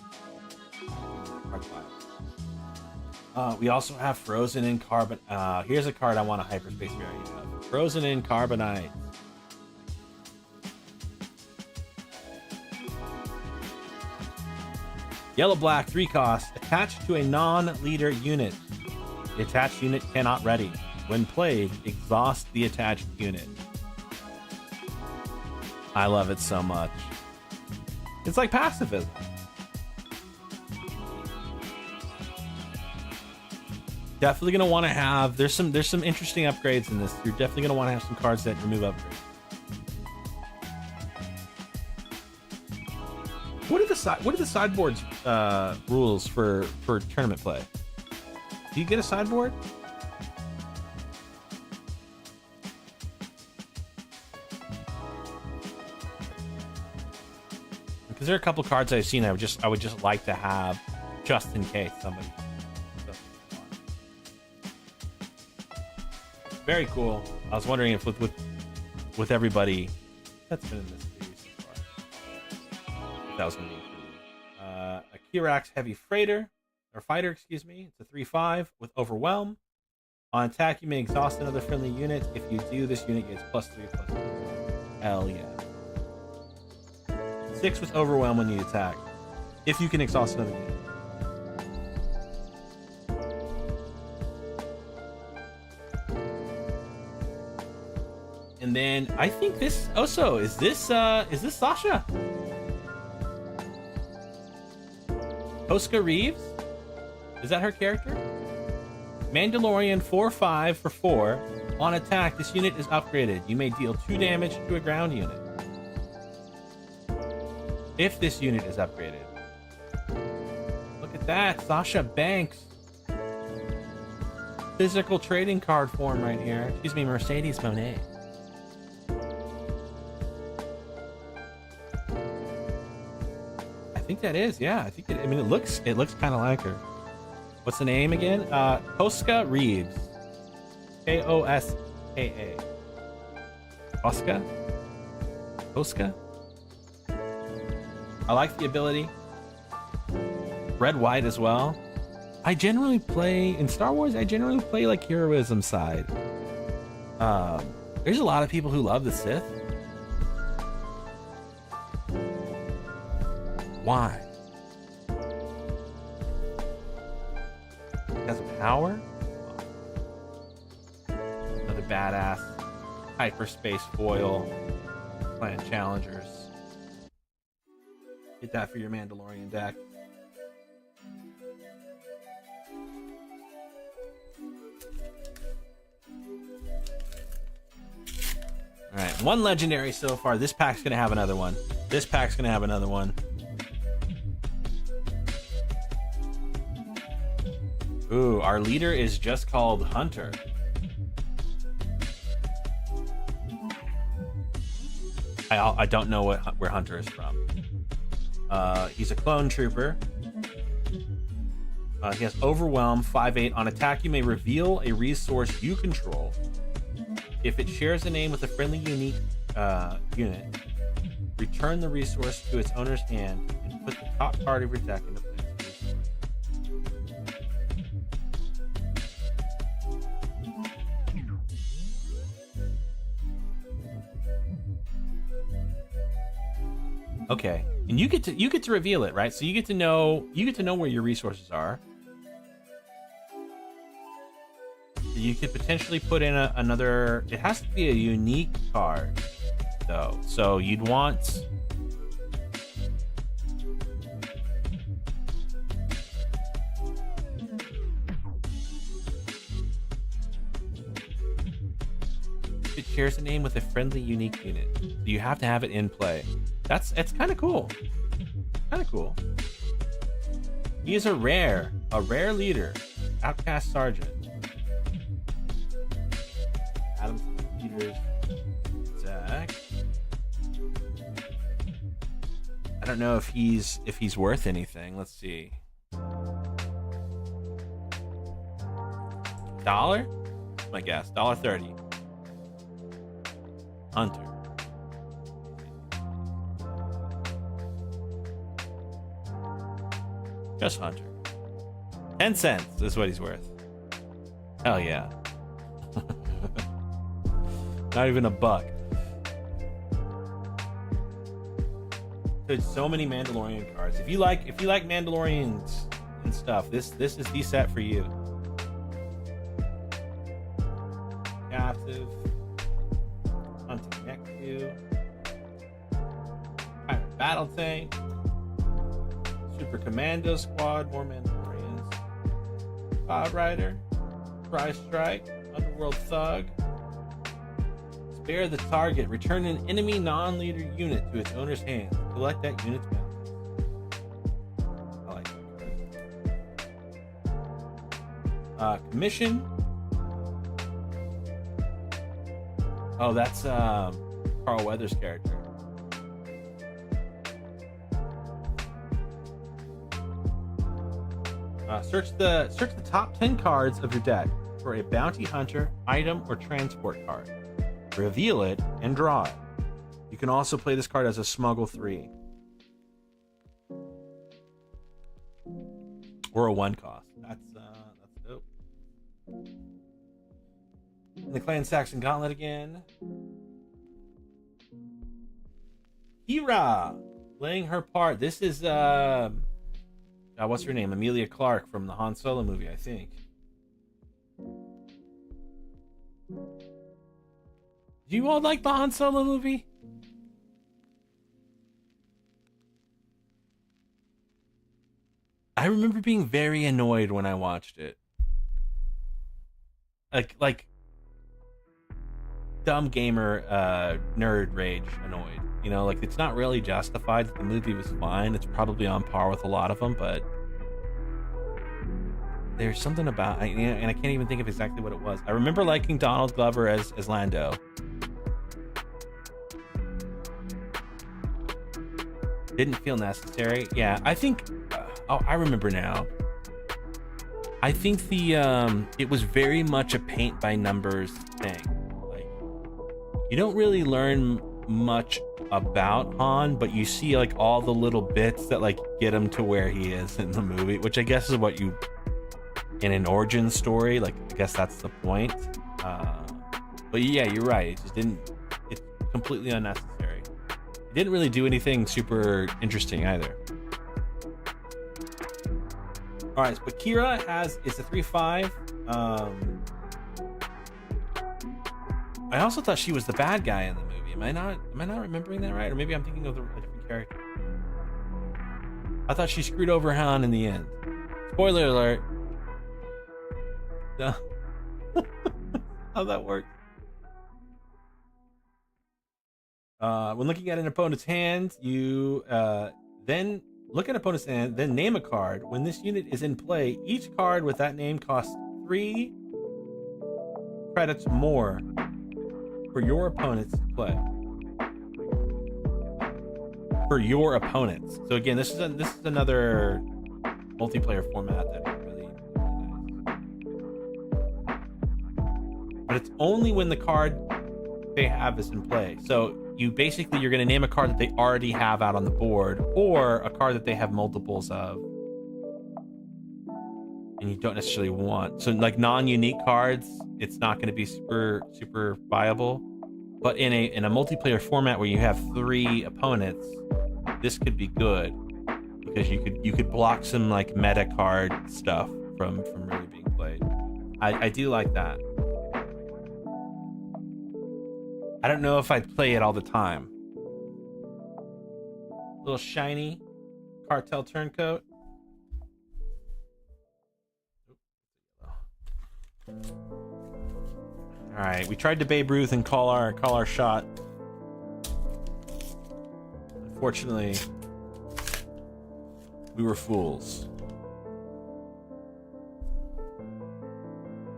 We also have Frozen in Carbon. Here's a card I want a hyperspace variant of. Frozen in Carbonite. Yellow black, 3 cost. Attached to a non-leader unit. The attached unit cannot ready. When played, exhaust the attached unit. I love it so much. It's like pacifism. Definitely gonna want to have. There's some interesting upgrades in this. You're definitely gonna want to have some cards that remove upgrades. What are the sideboards rules for tournament play? Do you get a sideboard? Because there are a couple cards I've seen I would just like to have just in case somebody. Very cool. I was wondering if with everybody that's been in this series so far, that was gonna be a Kirax Heavy Fighter, excuse me. It's a 3/5 with Overwhelm. On attack, you may exhaust another friendly unit. If you do, this unit gets +3/+3. Hell yeah. 6 with Overwhelm when you attack. If you can exhaust another unit. And then I think this also is this Sasha? Koska Reeves? Is that her character? Mandalorian 4/5 for 4. On attack, this unit is upgraded. You may deal 2 damage to a ground unit. If this unit is upgraded. Look at that, Sasha Banks. Physical trading card form right here. Excuse me, Mercedes Monet. I think that is, yeah. I think it looks kind of like her. What's the name again? Koska Reeves. Koska. Koska. I like the ability. Red white as well. I generally play in Star Wars. I generally play like heroism side. There's a lot of people who love the Sith. Why? Because of power? Another badass hyperspace foil. Clan challengers. Get that for your Mandalorian deck. Alright, 1 legendary so far. This pack's gonna have another one. This pack's gonna have another one. Ooh, our leader is just called Hunter. I don't know where Hunter is from. He's a clone trooper. He has Overwhelm, 5/8. On attack, you may reveal a resource you control. If it shares a name with a friendly unique unit, return the resource to its owner's hand and put the top card of your deck into place. Okay, and you get to reveal it, right? So you get to know where your resources are. You could potentially put in another. It has to be a unique card, though. So you'd want. It shares a name with a friendly, unique unit. So you have to have it in play. It's kind of cool. Kind of cool. He is a rare leader. Outcast Sergeant. Adam Peters. Zach. I don't know if he's worth anything. Let's see. $1? My guess. $1.30. Hunter. Just Hunter. 10 cents is what he's worth. Hell yeah. Not even $1. There's so many Mandalorian cards. If you like Mandalorians and stuff, this is the set for you. Captive. Hunting next to you. Pirate Battle Tank. Super Commando Squad, more Mandalorians. Cloud Rider. Prize Strike. Underworld Thug. Spare the target. Return an enemy non-leader unit to its owner's hands. Collect that unit's bounties. I like that. Commission. Oh, that's Carl Weathers' character. Search the top 10 cards of your deck for a bounty hunter, item, or transport card. Reveal it and draw it. You can also play this card as a smuggle 3. Or a 1 cost. That's dope. In the Clan Saxon Gauntlet again. Hera playing her part. This is what's her name? Emilia Clarke from the Han Solo movie, I think. Do you all like the Han Solo movie? I remember being very annoyed when I watched it. Like dumb gamer nerd rage annoyed. You know, like it's not really justified that the movie was fine. It's probably on par with a lot of them, but there's something about and I can't even think of exactly what it was. I remember liking Donald Glover as Lando. Didn't feel necessary. Yeah, I think. I remember now. I think it was very much a paint by numbers thing. Like, you don't really learn much about Han, but you see like all the little bits that like get him to where he is in the movie, which I guess is what you in an origin story. Like, I guess that's the point. But yeah, you're right. It just didn't. It's completely unnecessary. It didn't really do anything super interesting either. All right, but Kira it's a 3/5. I also thought she was the bad guy in the movie. Am I not remembering that right? Or maybe I'm thinking of a different character. I thought she screwed over Han in the end. Spoiler alert. No. How'd that work? When looking at an opponent's hand, you then look at opponent's hand, then name a card. When this unit is in play, each card with that name costs 3 credits more for your opponents to play. For your opponents. So again, this is another multiplayer format that really nice. But it's only when the card they have is in play. So you're going to name a card that they already have out on the board, or a card that they have multiples of, and you don't necessarily want. So like non-unique cards, it's not going to be super viable. But in a multiplayer format where you have 3 opponents, this could be good because you could block some like meta card stuff from really being played. I do like that. I don't know if I'd play it all the time. Little shiny cartel turncoat. All right, we tried to Babe Ruth and call our shot. Unfortunately, we were fools.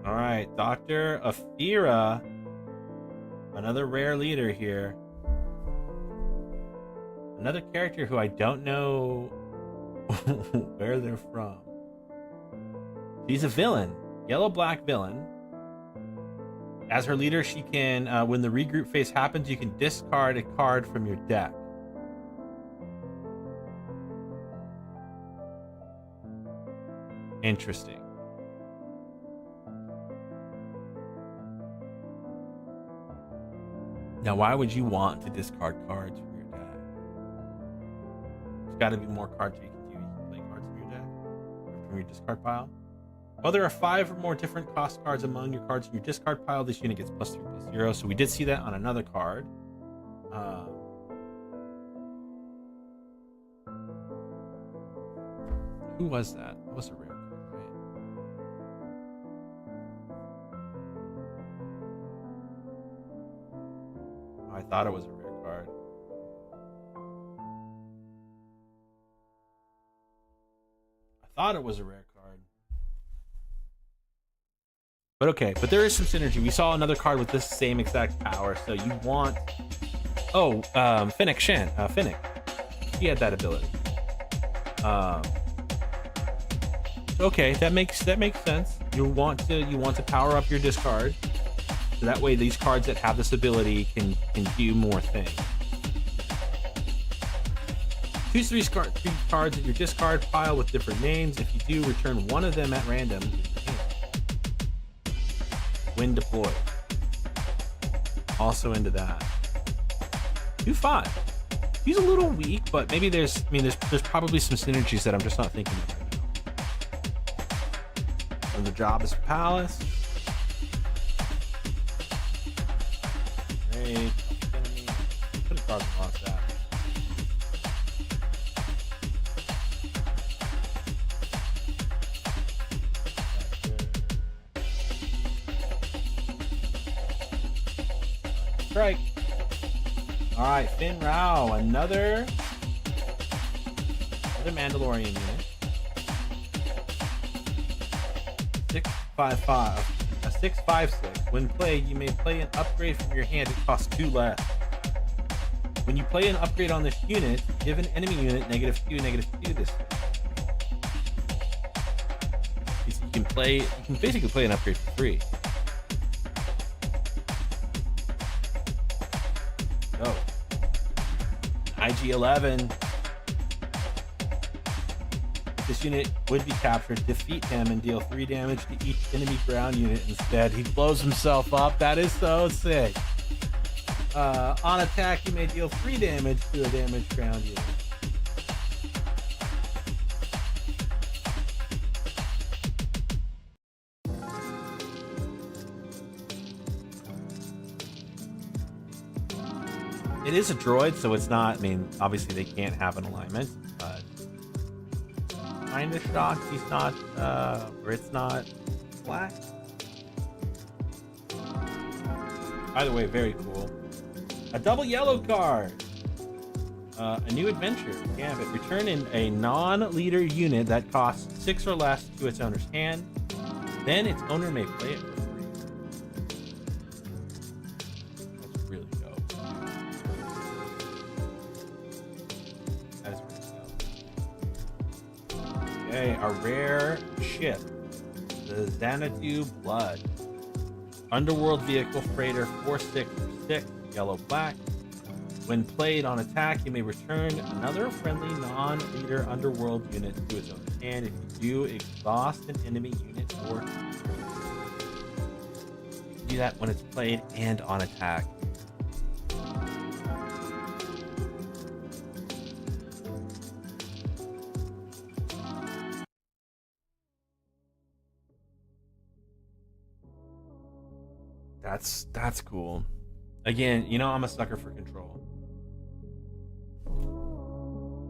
All right, Dr. Afira, another rare leader here. Another character who I don't know where they're from. She's a villain, yellow-black villain. As her leader, she can, when the regroup phase happens, you can discard a card from your deck. Interesting. Now, why would you want to discard cards from your deck? There's got to be more cards you can do. You can play cards from your deck, or from your discard pile. Well, there are 5 or more different cost cards among your cards in your discard pile. This unit gets +3/+0. So we did see that on another card. Who was that? That was a rare card, right? Oh, I thought it was a rare card. I thought it was a rare card. But okay, but there is some synergy. We saw another card with this same exact power, so you want... Oh, Fennec Shan. Fennec. He had that ability. Okay, that makes sense. You want to power up your discard, so that way these cards that have this ability can do more things. Choose 3 cards in your discard pile with different names. If you do, return one of them at random when deployed. Also into that. 2/5. He's a little weak, but maybe there's probably some synergies that I'm just not thinking of right now. And the job is Palace. Great. Put a card and lost that. Strike. All right, Finn Rao, another Mandalorian unit. 6/5/5, a 6/5/6. When played, you may play an upgrade from your hand. It costs 2 less. When you play an upgrade on this unit, give an enemy unit -2, -2 this way. You can basically play an upgrade for free. Go. IG-11. This unit would be captured. Defeat him and deal 3 damage to each enemy ground unit instead. He blows himself up. That is so sick. On attack, you may deal 3 damage to a damaged ground unit. It is a droid, so it's not, I mean, obviously they can't have an alignment, but kind of shocked he's not, or it's not black. Either way, very cool. A double yellow card. A new adventure. Gambit. Return in a non-leader unit that costs 6 or less to its owner's hand. Then its owner may play it for free. That's really dope. That is really dope. Okay, a rare ship. The Xanadu Blood. Underworld vehicle freighter 4/6/6, yellow black. When played on attack, you may return another friendly non-leader underworld unit to its owner's hand. If you do, exhaust an enemy unit or do that when it's played and on attack. That's cool. Again, you know I'm a sucker for control.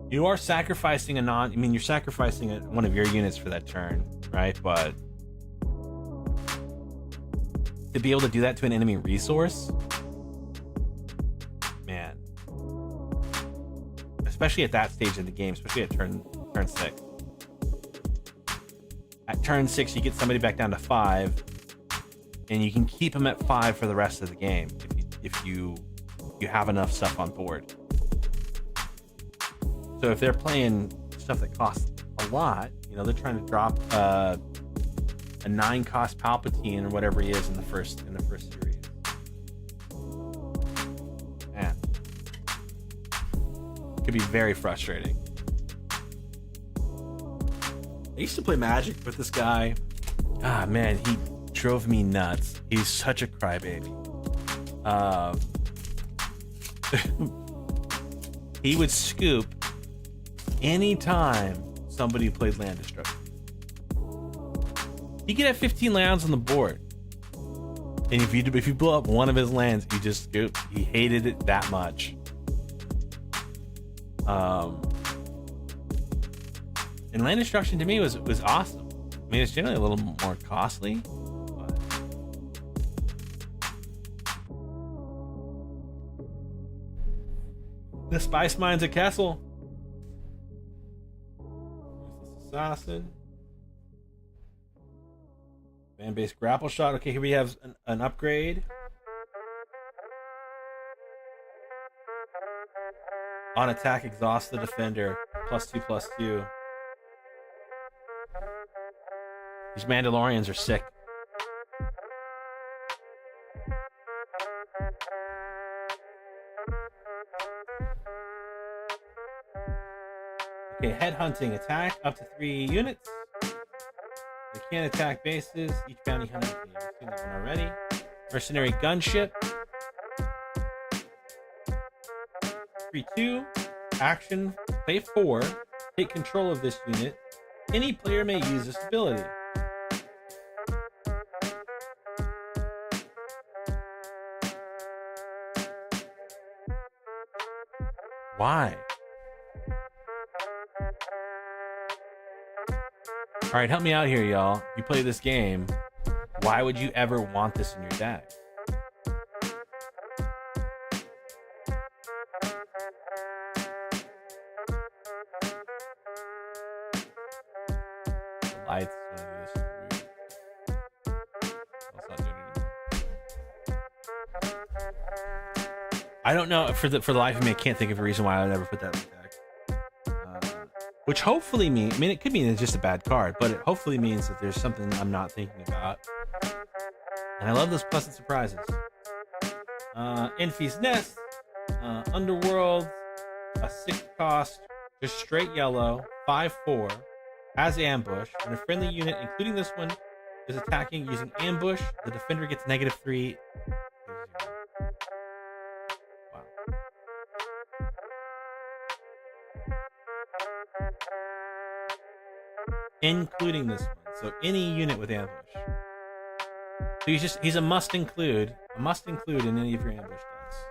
You are sacrificing you're sacrificing one of your units for that turn, right? But to be able to do that to an enemy resource, man. Especially at that stage in the game, especially at turn 6. At turn 6, you get somebody back down to 5, and you can keep them at 5 for the rest of the game if you have enough stuff on board. So if they're playing stuff that costs a lot, you know, they're trying to drop a 9 cost Palpatine or whatever he is in the first series. Man, it could be very frustrating. I used to play Magic with this guy. Ah, man, he drove me nuts. He's such a crybaby. He would scoop anytime somebody played land destruction. He could have 15 lands on the board, and if you blow up one of his lands, you just scoop. He hated it that much. And land destruction to me was awesome. I mean, it's generally a little more costly, but the Spice Mines at Kessel. There's this assassin. Fan-based grapple shot. Okay, here we have an upgrade. On attack, exhaust the defender. +2/+2. These Mandalorians are sick. Okay, headhunting. Attack up to 3 units. They can't attack bases. Each bounty hunter. Okay, I've seen that one already. Mercenary gunship. 3/2. Action. Play 4. Take control of this unit. Any player may use this ability. Why? All right, help me out here, y'all. You play this game. Why would you ever want this in your deck? The lights. I don't know. For the life of me, I can't think of a reason why I would ever put that in the deck. Which hopefully means, I mean, it could mean it's just a bad card, but it hopefully means that there's something I'm not thinking about. And I love those pleasant surprises. Enfys Nest, Underworld, a 6 cost, just straight yellow, 5/4, has ambush. When a friendly unit, including this one, is attacking using ambush, the defender gets -3. Including this one, so any unit with ambush. So he's a must include in any of your ambush decks.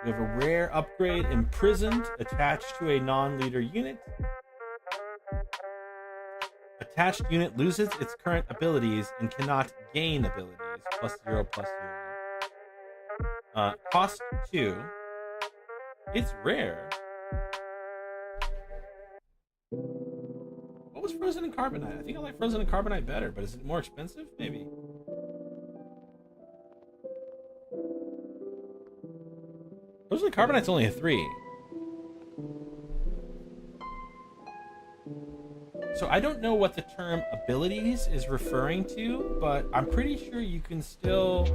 We have a rare upgrade, Imprisoned, attached to a non-leader unit. Attached unit loses its current abilities and cannot gain abilities. +0/+0. Cost 2. It's rare. What was Frozen and Carbonite? I think I like Frozen and Carbonite better, but is it more expensive? Maybe. Frozen and Carbonite's only a 3. So I don't know what the term abilities is referring to, but I'm pretty sure you can still...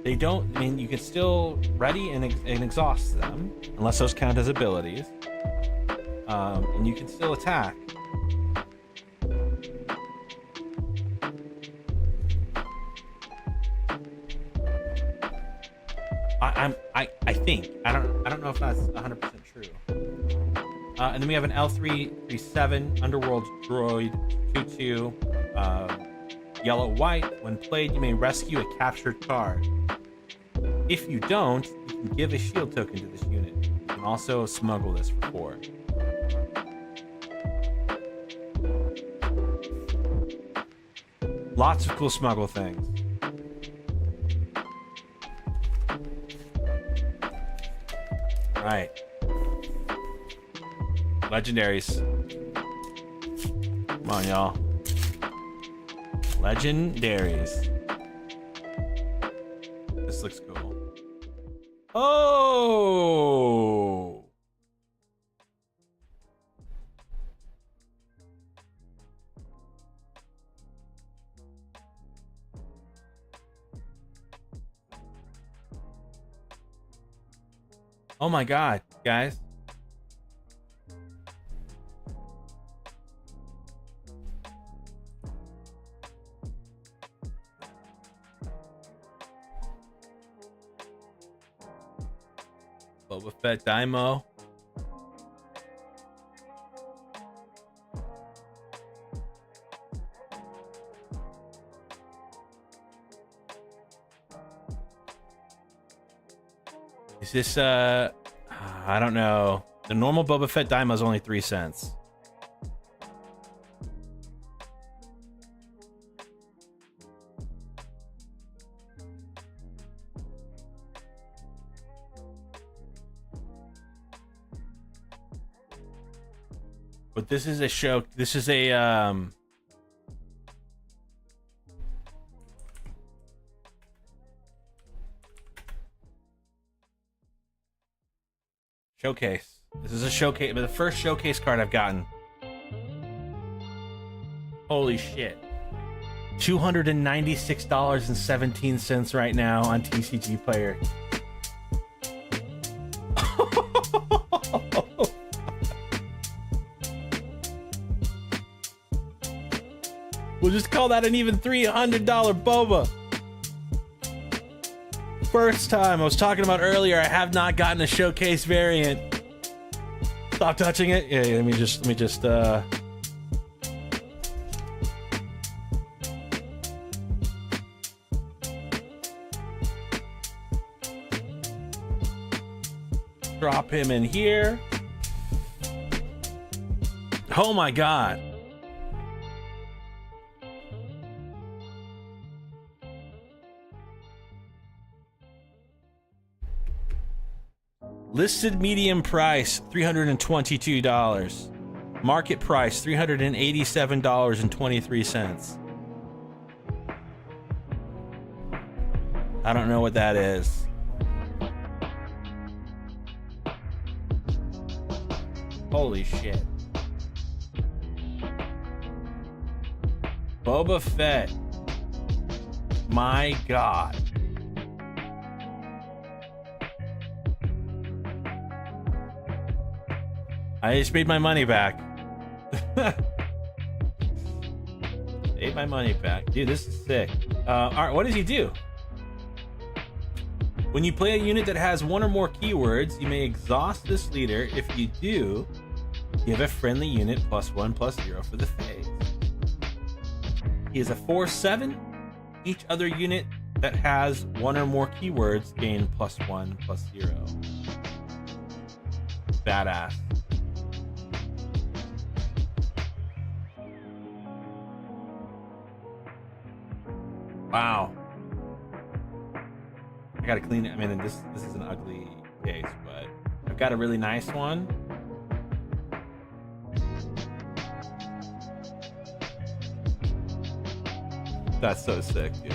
you can still ready and exhaust them, unless those count as abilities. And you can still attack. I think. I don't know if that's 100% true. And then we have an L337 Underworld Droid 2/2 yellow-white. When played, you may rescue a captured card. If you don't, you can give a shield token to this unit. You can also smuggle this for 4. Lots of cool smuggle things. Right. Legendaries. Come on, y'all. Legendaries. This looks cool. Oh! Oh my god, guys. Boba Fett Daimo. Is this I don't know. The normal Boba Fett Daimo is only 3 cents. But this is a show. This is a showcase. This is a showcase, but the first showcase card I've gotten. Holy shit. $296.17 right now on TCG Player. We'll just call that an even $300 boba. First time. I was talking about earlier, I have not gotten a showcase variant. Stop touching it. Yeah, let me just drop him in here. Oh my god. Listed medium price, $322. Market price, $387.23. I don't know what that is. Holy shit. Boba Fett. My god. I just made my money back. Made my money back. Dude, this is sick. Alright, what does he do? When you play a unit that has one or more keywords, you may exhaust this leader. If you do, give a friendly unit +1/+0 for the phase. He is a 4/7. Each other unit that has one or more keywords gain +1/+0. Badass. Wow. I gotta clean it. I mean, this is an ugly case, but I've got a really nice one. That's so sick, dude.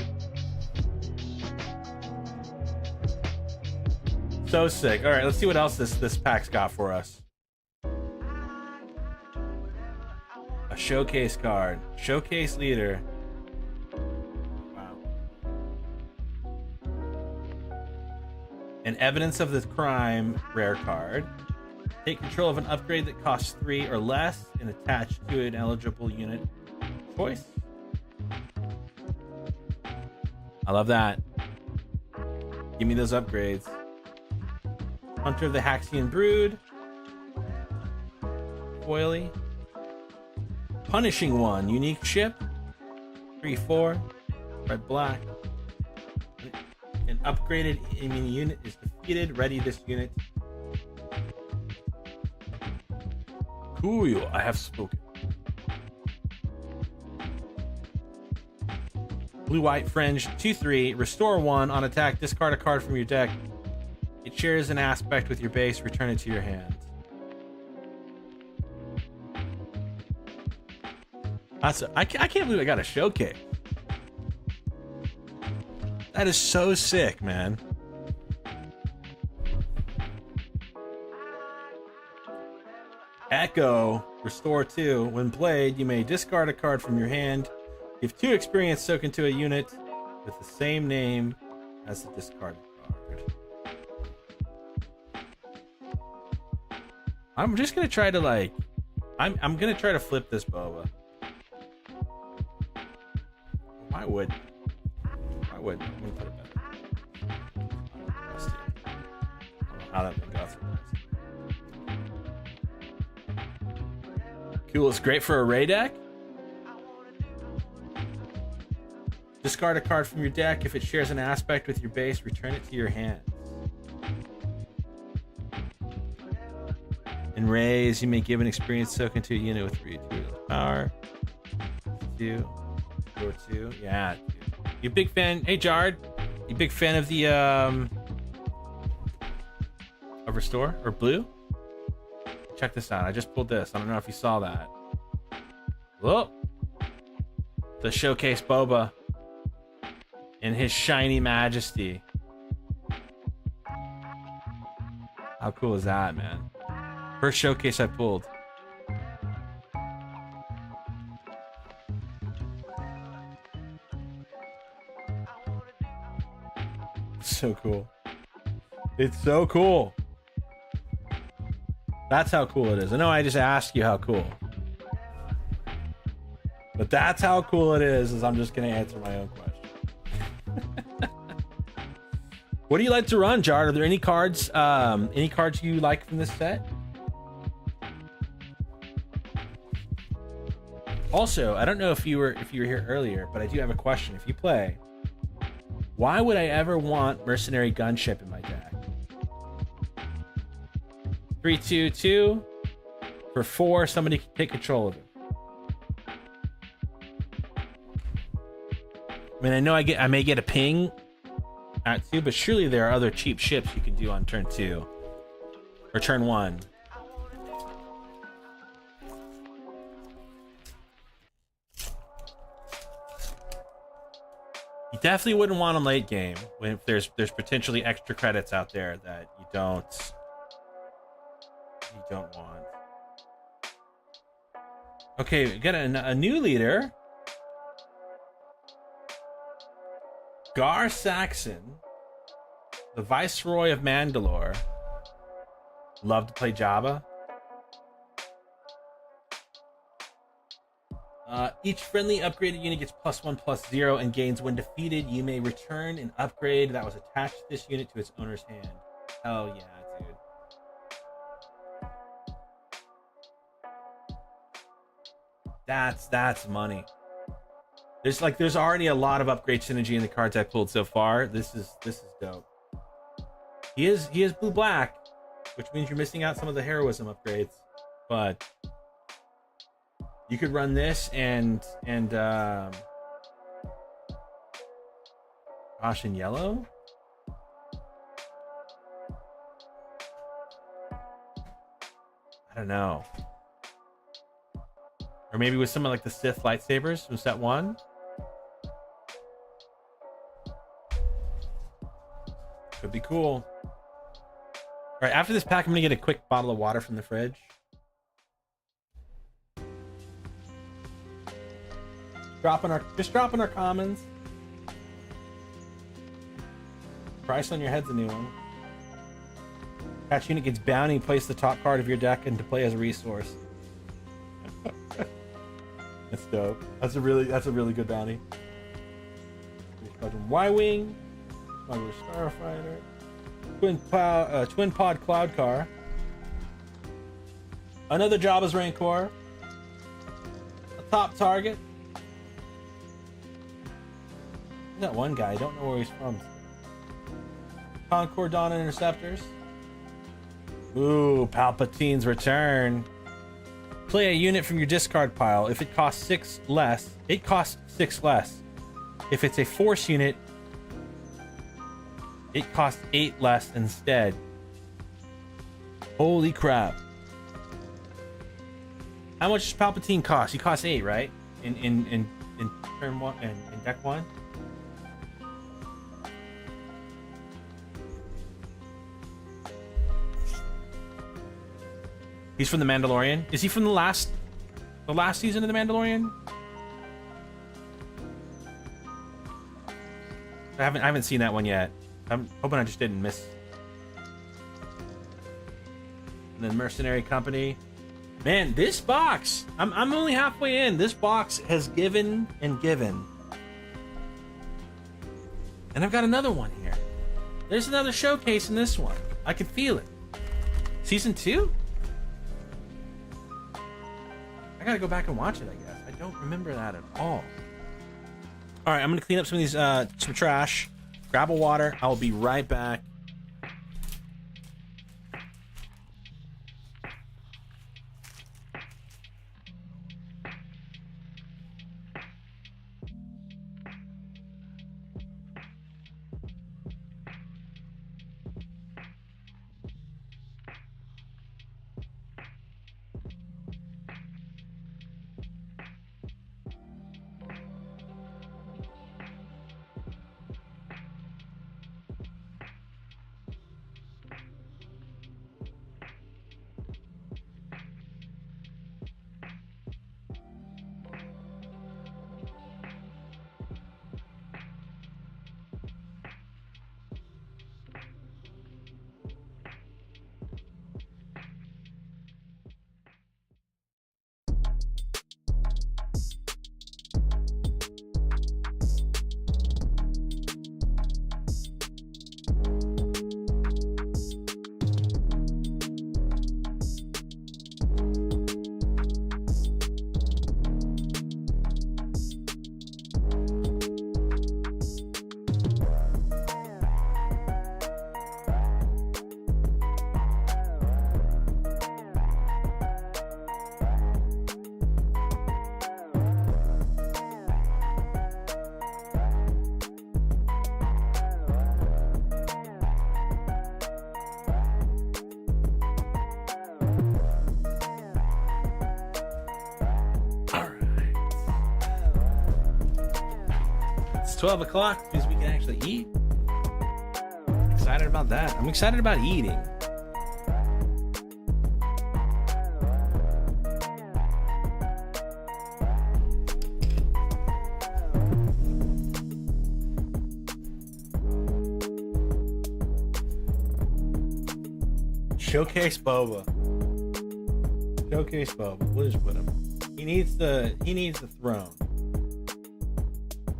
So sick. All right, let's see what else this pack's got for us. A showcase card. Showcase leader. Wow. An evidence of the crime rare card. Take control of an upgrade that costs 3 or less and attach to an eligible unit choice. I love that. Give me those upgrades. Hunter of the Haxian Brood. Foily. Punishing One. Unique ship. 3/4. Red black. An upgraded enemy unit is defeated. Ready this unit. Cool. I have spoken. Blue-white fringe 2/3. Restore 1 on attack. Discard a card from your deck. It shares an aspect with your base. Return it to your hand. I can't believe I got a showcase. That is so sick, man. Echo, restore 2. When played, you may discard a card from your hand. Give 2 experience token to a unit with the same name as the discarded card. I'm just gonna try to like, I'm gonna try to flip this boba. Why would? I'm gonna put it back. I don't know how that thing got through. Cool, it's great for a Ray deck. Discard a card from your deck. If it shares an aspect with your base, return it to your hand. In Rays, you may give an experience token to a unit with 3 power. 2 or 2. Yeah. You big fan? Hey, Jard. You big fan of the of Restore or Blue? Check this out. I just pulled this. I don't know if you saw that. Whoa. The Showcase Boba in his shiny majesty. How cool is that, man? First showcase I pulled. So cool. It's so cool. That's how cool it is. I know I just asked you how cool. But that's how cool it is I'm just going to answer my own question. What do you like to run, Jard? Are there any cards you like from this set? Also, I don't know if you were here earlier, but I do have a question. If you play, why would I ever want Mercenary Gunship in my deck? 3/2/2 for 4. Somebody can take control of it. I mean, I know I may get a ping at 2, but surely there are other cheap ships you can do on turn 2 or turn 1. You definitely wouldn't want them late game when there's potentially extra credits out there that you don't want. Okay, we got a new leader. Gar Saxon, the Viceroy of Mandalore. Love to play Jabba. Each friendly upgraded unit gets +1/+0 and gains when defeated. You may return an upgrade that was attached to this unit to its owner's hand. Hell yeah, dude. That's money. There's already a lot of upgrade synergy in the cards I pulled so far. This is dope. He is blue black, which means you're missing out some of the heroism upgrades, but you could run this and gosh, in yellow. I don't know. Or maybe with some of like the Sith lightsabers from set 1. Could be cool. All right, after this pack, I'm gonna get a quick bottle of water from the fridge. Just dropping our commons. Price on your head's a new one. Catch unit gets bounty. Place the top card of your deck into play as a resource. That's dope. That's a really good bounty. Y-wing, Smuggler Starfighter, Twin Pod Cloud Car, another Jabba's Rancor, a top target. That one guy, I don't know where he's from. Concord Dawn Interceptors. Ooh, Palpatine's Return. Play a unit from your discard pile. If it costs 6 less, If it's a force unit, it costs 8 less instead. Holy crap. How much does Palpatine cost? He costs 8, right? In turn 1 and in deck 1? He's from The Mandalorian. Is he from the last season of The Mandalorian? I haven't seen that one yet. I'm hoping I just didn't miss. And then Mercenary Company. Man, this box, I'm only halfway in. This box has given and given. And I've got another one here. There's another showcase in this one. I can feel it. Season 2? I gotta go back and watch it, I guess. I don't remember that at all. All right, I'm gonna clean up some of these, some trash. Grab a water. I'll be right back. It's 12 o'clock because we can actually eat. Excited about that. I'm excited about eating. Showcase Boba. Showcase Boba. We'll just put him. He needs the throne.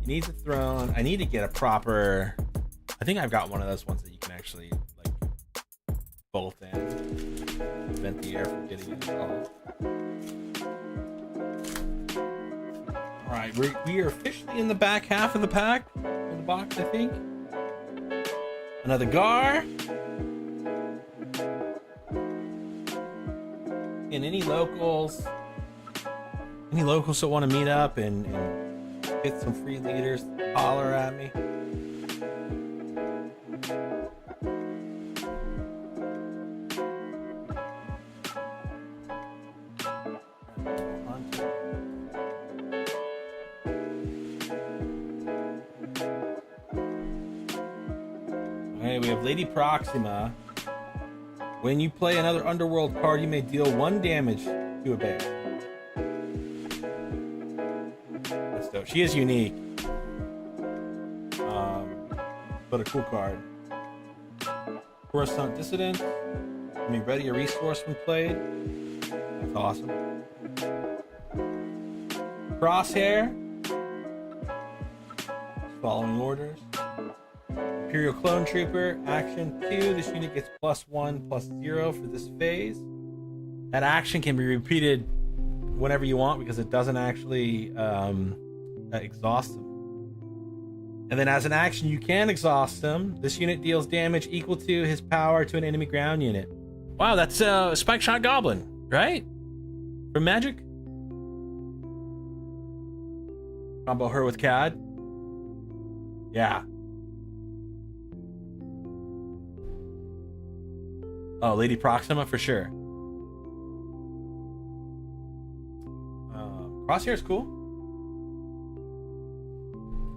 He needs a throne. I need to get a proper. I think I've got one of those ones that you can actually like bolt in, prevent the air from getting installed. All right, we are officially in the back half of the pack of the box. I think another Gar. And any locals that want to meet up and get some free leaders, holler at me. Okay, we have Lady Proxima. When you play another Underworld card, you may deal 1 damage to a base. That's dope. She is unique. But a cool card. Coruscant Dissident. You may ready a resource when played. That's awesome. Crosshair. Following orders. Imperial Clone Trooper, action 2. This unit gets +1/+0 for this phase. That action can be repeated whenever you want because it doesn't actually exhaust them. And then as an action, you can exhaust them. This unit deals damage equal to his power to an enemy ground unit. Wow, that's Spike Shot Goblin, right? From Magic? Combo her with Cad. Yeah. Oh, Lady Proxima for sure. Crosshair's cool.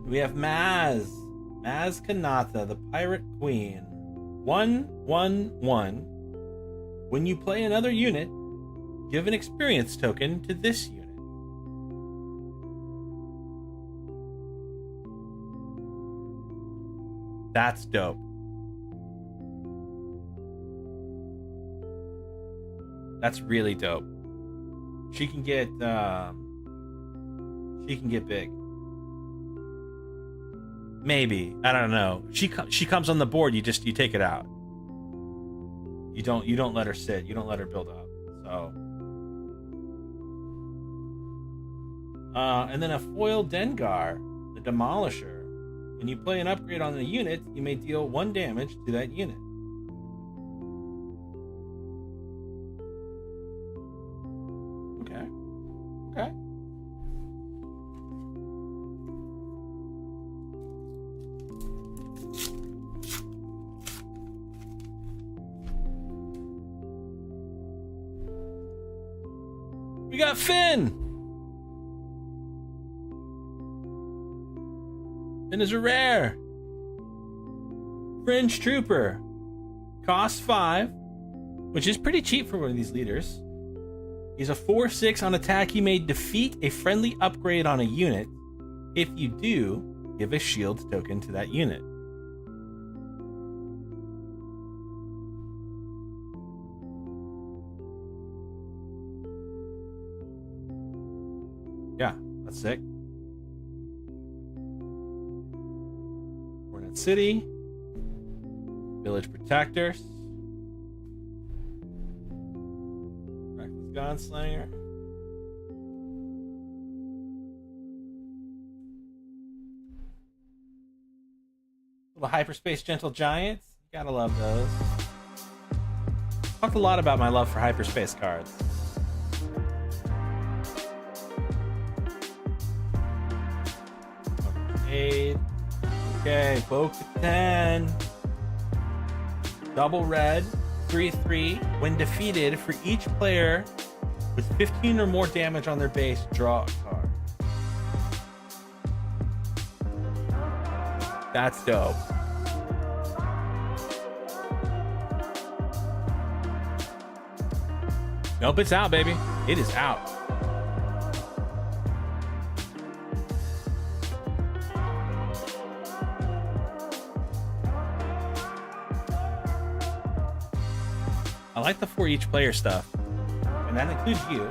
We have Maz Kanata, the Pirate Queen. 1/1/1. When you play another unit, give an experience token to this unit. That's dope. That's really dope. She can get big. Maybe. I don't know. She comes on the board, you take it out. You don't let her sit. You don't let her build up. So and then a foil Dengar, the Demolisher. When you play an upgrade on a unit, you may deal 1 damage to that unit. Okay. We got Finn! Finn is a rare. Fringe Trooper. Costs 5, which is pretty cheap for one of these leaders. He's a 4/6 on attack. You may defeat a friendly upgrade on a unit. If you do, give a shield token to that unit. Yeah, that's sick. Hornet City. Village Protectors. Reckless Gunslinger. Little Hyperspace Gentle Giants. Gotta love those. Talked a lot about my love for hyperspace cards. Okay, Bo-Katan. Double red, 3/3. When defeated, for each player with 15 or more damage on their base, draw a card. That's dope. Nope, it's out, baby. It is out. I like the for each player stuff, and that includes you.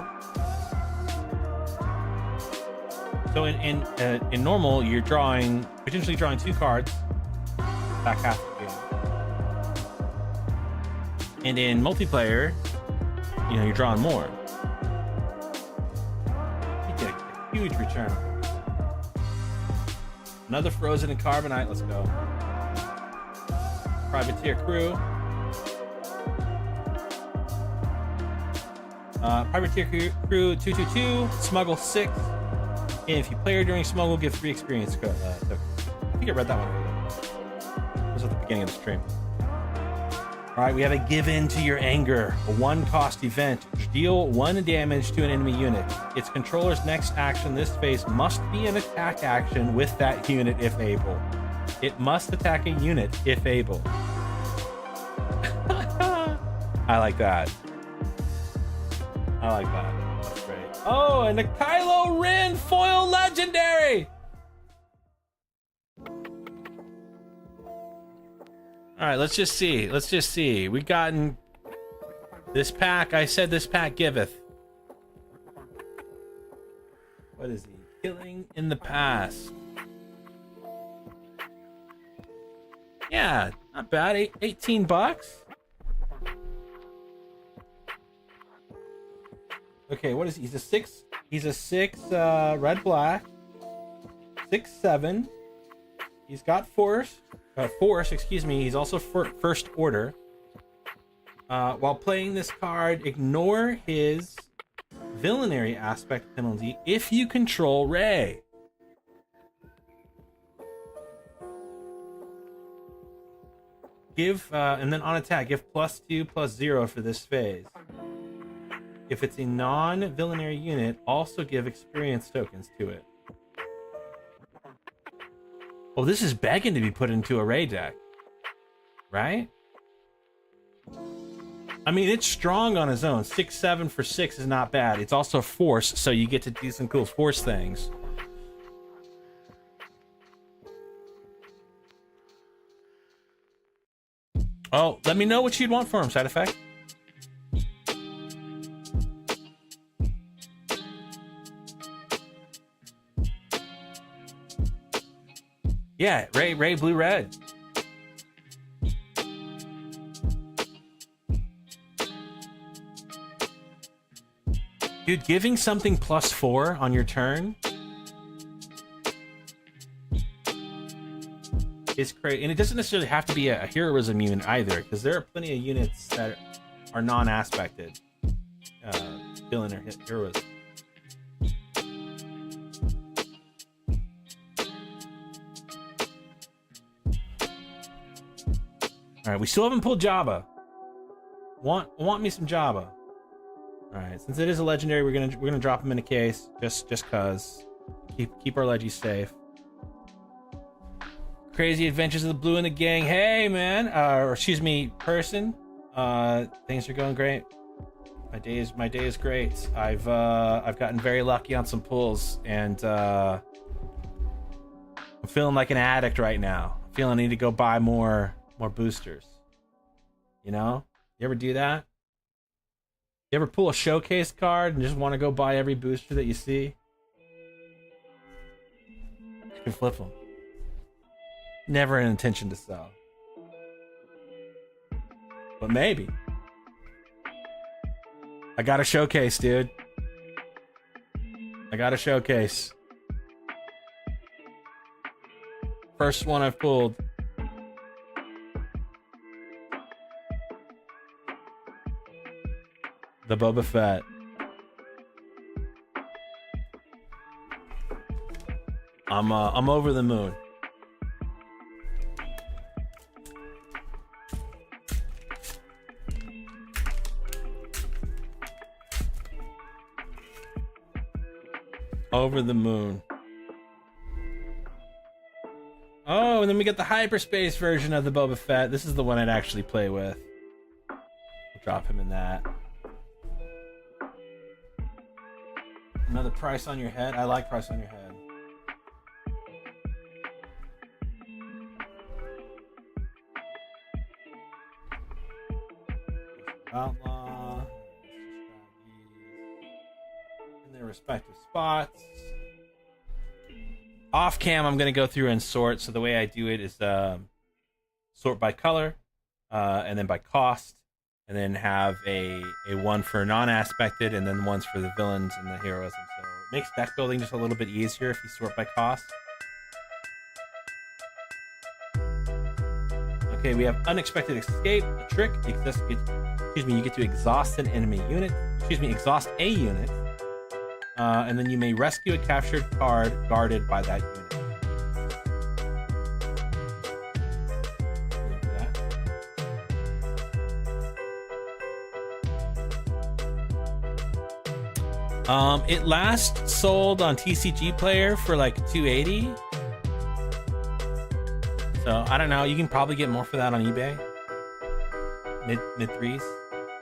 So in normal, you're potentially drawing 2 cards back half of the game, and in multiplayer, you're drawing more. You get a huge return. Another Frozen and Carbonite. Let's go. Privateer Crew. Privateer Crew 2/2/2, Smuggle 6, and if you play her during Smuggle, give 3 experience tokens. I think I read that one already. It was at the beginning of the stream. Alright, we have a Give In to Your Anger, a 1-cost event. Deal 1 damage to an enemy unit. Its controller's next action this phase must be an attack action with that unit if able. It must attack a unit if able. I like that. I like that. That's great. Oh, and the Kylo Ren foil legendary! Alright, let's just see. We gotten this pack. I said this pack giveth. What is he? Killing in the past. Yeah, not bad. $18. Okay, what is he? He's a 6 red black. 6/7. He's got force, excuse me. He's also first order. While playing this card, ignore his villainary aspect penalty if you control Rey. Give and then on attack, give +2/+0 for this phase. If it's a non-villainary unit, also give experience tokens to it. Oh, this is begging to be put into a raid deck, right? I mean, it's strong on its own. 6/7 for 6 is not bad. It's also force, so you get to do some cool force things. Oh, let me know what you'd want for him, side effect. Yeah, Ray, blue, red. Dude, giving something +4 on your turn is crazy. And it doesn't necessarily have to be a heroism unit either, because there are plenty of units that are non-aspected. Villain or heroism. All right, we still haven't pulled Jabba. Want me some Jabba? All right, since it is a legendary, we're gonna drop him in a case just cause. Keep our leggies safe. Crazy Adventures of the Blue and the Gang. Hey man, or excuse me, person. Things are going great. My day is great. I've gotten very lucky on some pulls, and I'm feeling like an addict right now. I'm feeling I need to go buy more boosters. You know? You ever do that? You ever pull a showcase card and just want to go buy every booster that you see? You can flip them. Never an intention to sell. But maybe. I got a showcase, dude. I got a showcase. First one I've pulled. The Boba Fett. I'm over the moon. Over the moon. Oh, and then we get the hyperspace version of the Boba Fett. This is the one I'd actually play with. We'll drop him in that. Another price on your head. I like price on your head. Outlaw. In their respective spots. Off cam, I'm going to go through and sort. So the way I do it is sort by color, and then by cost, and then have a one for non-aspected, and then ones for the villains and the heroism. So it makes deck building just a little bit easier if you sort by cost. Okay, we have Unexpected Escape, a trick. You get to exhaust an enemy unit. Exhaust a unit. And then you may rescue a captured card guarded by that unit. It last sold on TCG Player for like $280. So I don't know. You can probably get more for that on eBay. Mid threes,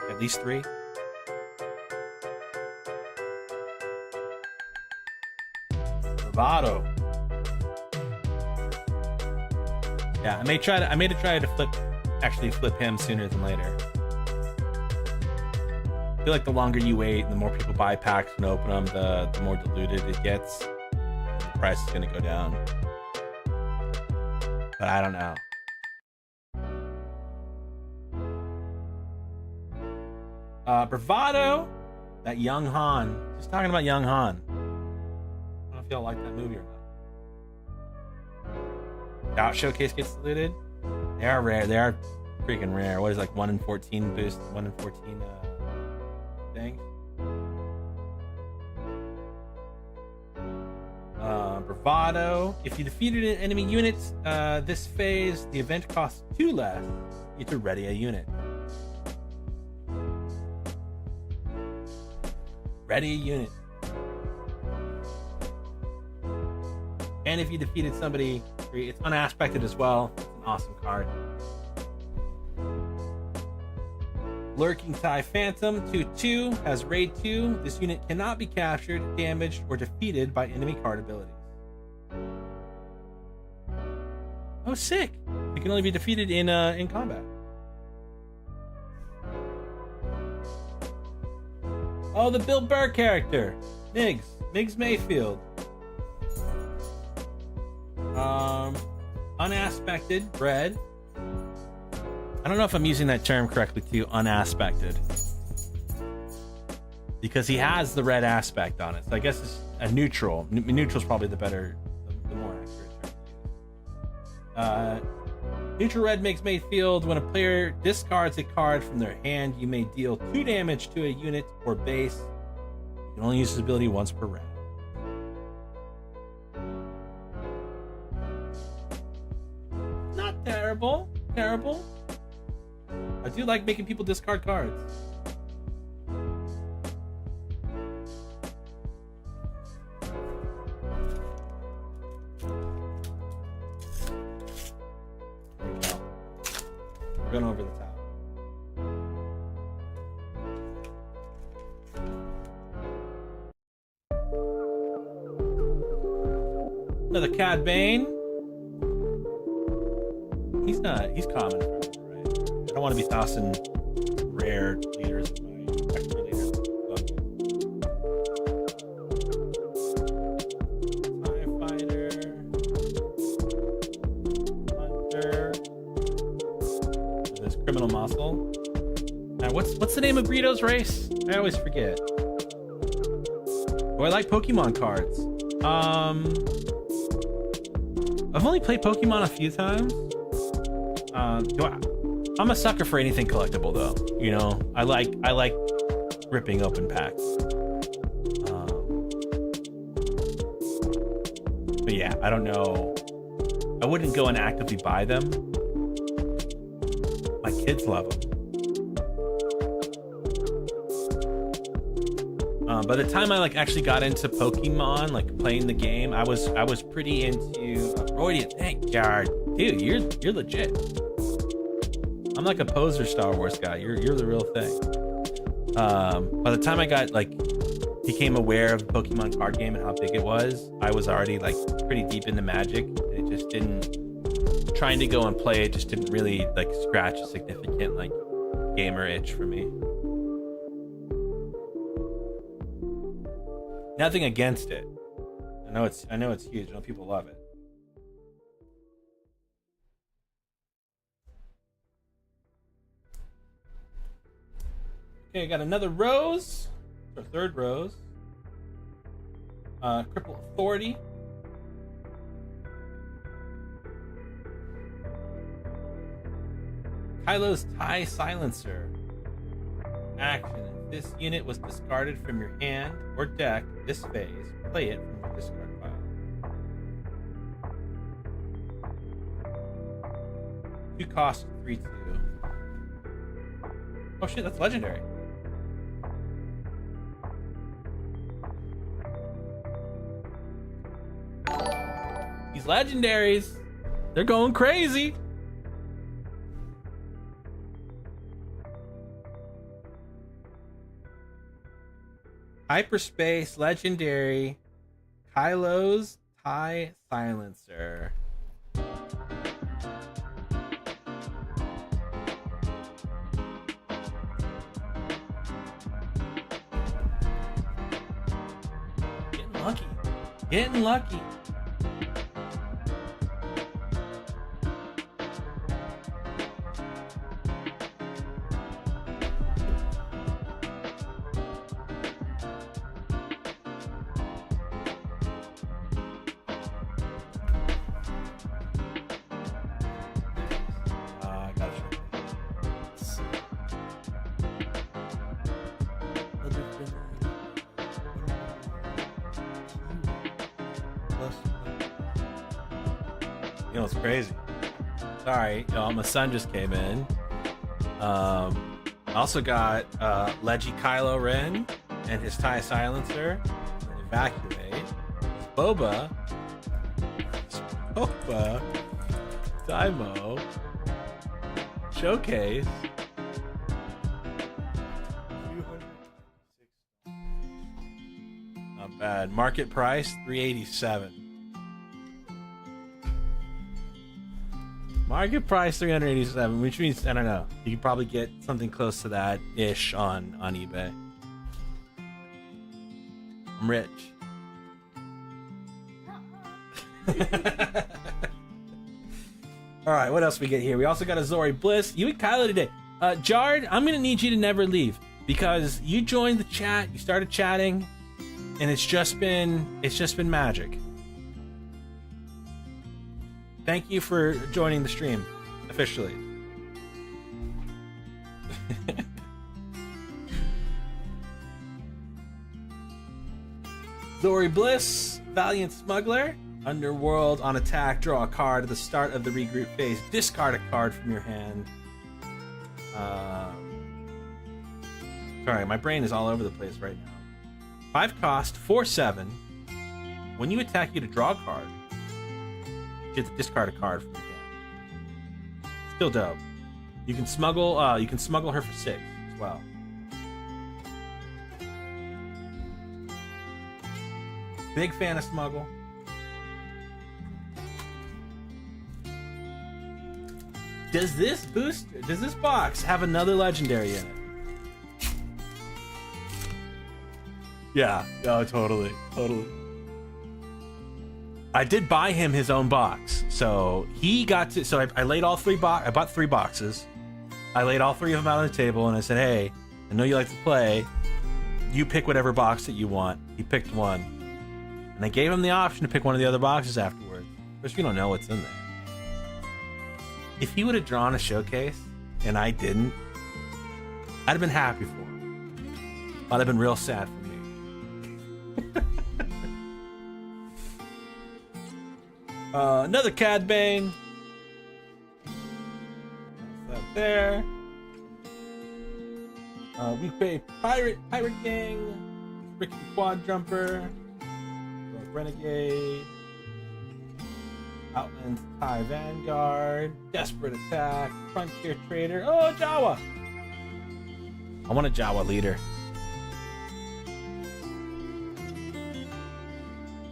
at least 3. Bravado. Yeah, I may try to flip him sooner than later. I feel like the longer you wait, the more people buy packs and open them, the more diluted it gets. The price is gonna go down. But I don't know. Bravado, that young Han. Just talking about young Han. I don't know if y'all like that movie or not. Doubt Showcase gets diluted. They are rare. They are freaking rare. What is like 1 in 14 boost? 1 in 14 thing. Bravado. If you defeated an enemy unit this phase, the event costs 2 less. you to ready a unit. Ready a unit. And if you defeated somebody, it's unaspected as well. It's an awesome card. Lurking TIE Phantom 2/2 has Raid 2. This unit cannot be captured, damaged, or defeated by enemy card abilities. Oh, sick! It can only be defeated in combat. Oh, the Bill Burr character, Migs Mayfield. Unaspected, red. I don't know if I'm using that term correctly too, unaspected. Because he has the red aspect on it. So I guess it's a neutral. Neutral is probably the more accurate term. Neutral red makes Mayfield. When a player discards a card from their hand, you may deal 2 damage to a unit or base. You can only use his ability once per round. Not terrible. Terrible. I do like making people discard cards. There we go. We're going over the top. Another Cad Bane. He's common for me, right? I don't want to be tossing rare leaders with my extra leaders. TIE Fighter. Hunter. There's Criminal Muscle. Now, what's the name of Greedo's race? I always forget. Oh, I like Pokemon cards. I've only played Pokemon a few times. I'm a sucker for anything collectible, though. You know, I like ripping open packs. But yeah, I don't know. I wouldn't go and actively buy them. My kids love them. By the time I actually got into Pokemon, playing the game, I was pretty into Freudian. Thank God, dude, you're legit. I'm like a poser Star Wars guy. You're the real thing. By the time I got became aware of the Pokemon card game and how big it was, I was already pretty deep into Magic. And it just didn't trying to go and play it just didn't really scratch a significant gamer itch for me. Nothing against it. I know it's huge. I know people love it. Okay, I got another Rose. Our third Rose. Cripple Authority. Kylo's TIE Silencer. Action. If this unit was discarded from your hand or deck this phase, play it from your discard pile. 2 cost, 3/2. Oh shit, that's legendary. These legendaries, they're going crazy. Hyperspace legendary Kylo's TIE Silencer. Getting lucky. I gotta show you know, it's crazy. Sorry, y'all, my son just came in. Also got Leggy Kylo Ren and his TIE silencer, and Evacuate, Boba, Daimo, Showcase, not bad. Market price $387. Market price $387, which means I don't know. You could probably get something close to that ish on eBay. I'm rich. All right, what else we get here? We also got a Zori Bliss. You and Kylo today. Jard, I'm gonna need you to never leave because you joined the chat. You started chatting, and it's just been magic. Thank you for joining the stream officially. Zori Bliss, Valiant Smuggler, Underworld on attack, draw a card at the start of the regroup phase, discard a card from your hand. Sorry, my brain is all over the place right now. 5 cost, 4/7. When you attack, you get to draw a card. You have to discard a card from your hand. Still dope. You can smuggle her for 6 as well. Big fan of smuggle. Does this box have another legendary in it? Yeah. Oh, totally. I did buy him his own box, so he got to. So I laid all 3 I bought 3 boxes. I laid all 3 of them out on the table, and I said, "Hey, I know you like to play. You pick whatever box that you want." He picked one, and I gave him the option to pick one of the other boxes afterwards. Of course, we don't know what's in there. If he would have drawn a showcase and I didn't, I'd have been happy for him. I'd have been real sad for me. Another Cad Bane. That's that there. We pay Pirate Gang, Ricky Quad Jumper, Renegade, Outlands TIE Vanguard, Desperate Attack, Frontier Trader. Oh, Jawa! I want a Jawa leader.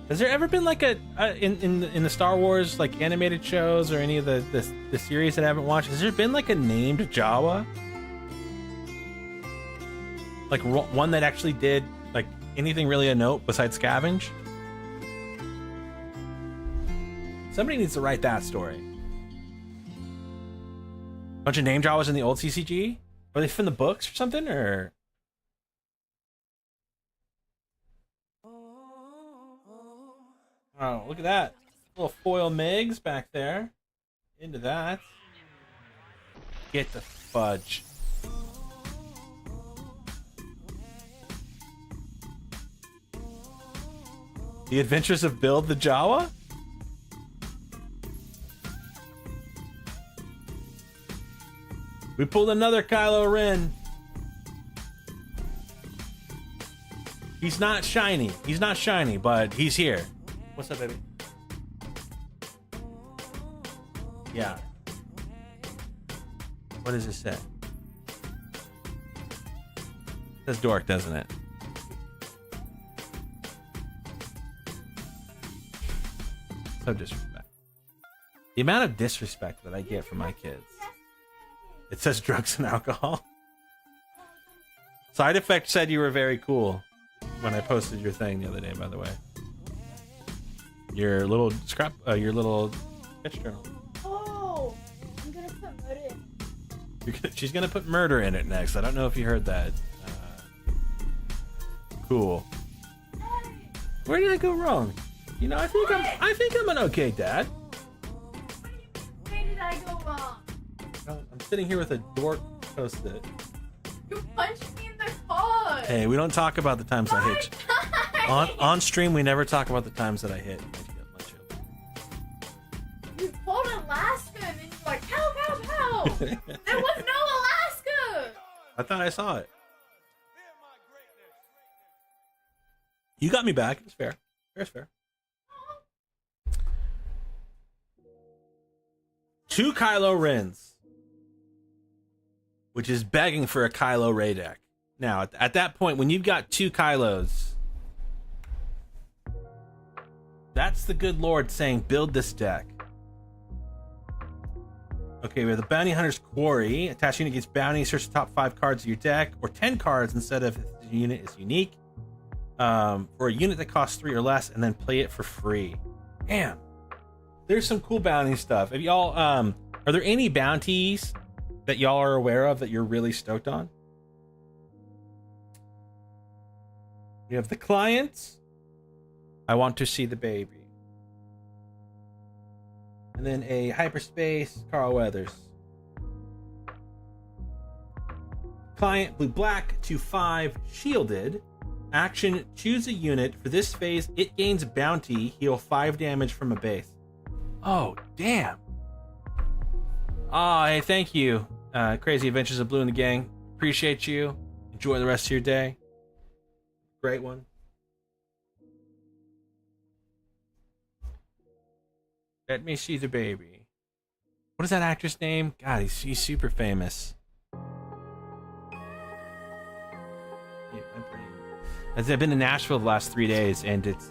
Has there ever been like in the Star Wars like animated shows or any of the series that I haven't watched? Has there been like a named Jawa? Like one that actually did like anything really a note besides scavenge? Somebody needs to write that story. Bunch of name Jawas in the old CCG? Are they from the books or something? Or oh, look at that. Little foil Megs back there. Into that. Get the fudge. The Adventures of Build the Jawa? We pulled another Kylo Ren. He's not shiny. He's not shiny, but he's here. What's up, baby? Yeah. What does this say? It says dork, doesn't it? So disrespect. The amount of disrespect that I get from my kids. It says drugs and alcohol. Side Effect said you were very cool when I posted your thing the other day, by the way. Your little your little sketch journal. Oh, I'm gonna put murder in. She's gonna put murder in it next. I don't know if you heard that. Cool. Where did I go wrong? You know, I think I'm an okay dad. Where did I go wrong? I'm sitting here with a dork post-it. You punched me in the face. Hey, we don't talk about the times I hit you. On stream, we never talk about the times that I hit You pulled Alaska and then you're like, pow, pow, pow. There was no Alaska. I thought I saw it. You got me back. It's fair. Fair's fair. 2 Kylo Rens, which is begging for a Kylo Ray deck. Now, at that point, when you've got 2 Kylos, that's the good Lord saying, build this deck. Okay, we have the Bounty Hunter's Quarry. Attach unit against bounty. Search the top 5 cards of your deck, or 10 cards instead of if the unit is unique. For a unit that costs 3 or less, and then play it for free. Damn. There's some cool bounty stuff. Have y'all, are there any bounties that y'all are aware of that you're really stoked on? We have the clients. I want to see the baby. And then a hyperspace, Carl Weathers. Client, blue black, 2/5, shielded. Action, choose a unit. For this phase, it gains bounty, heal 5 damage from a base. Oh, damn. Oh, hey, thank you. Crazy Adventures of Blue and the Gang. Appreciate you. Enjoy the rest of your day. Great one. Let me see the baby. What is that actor's name? God, he's super famous. Yeah, I've been in Nashville the last 3 days, and it's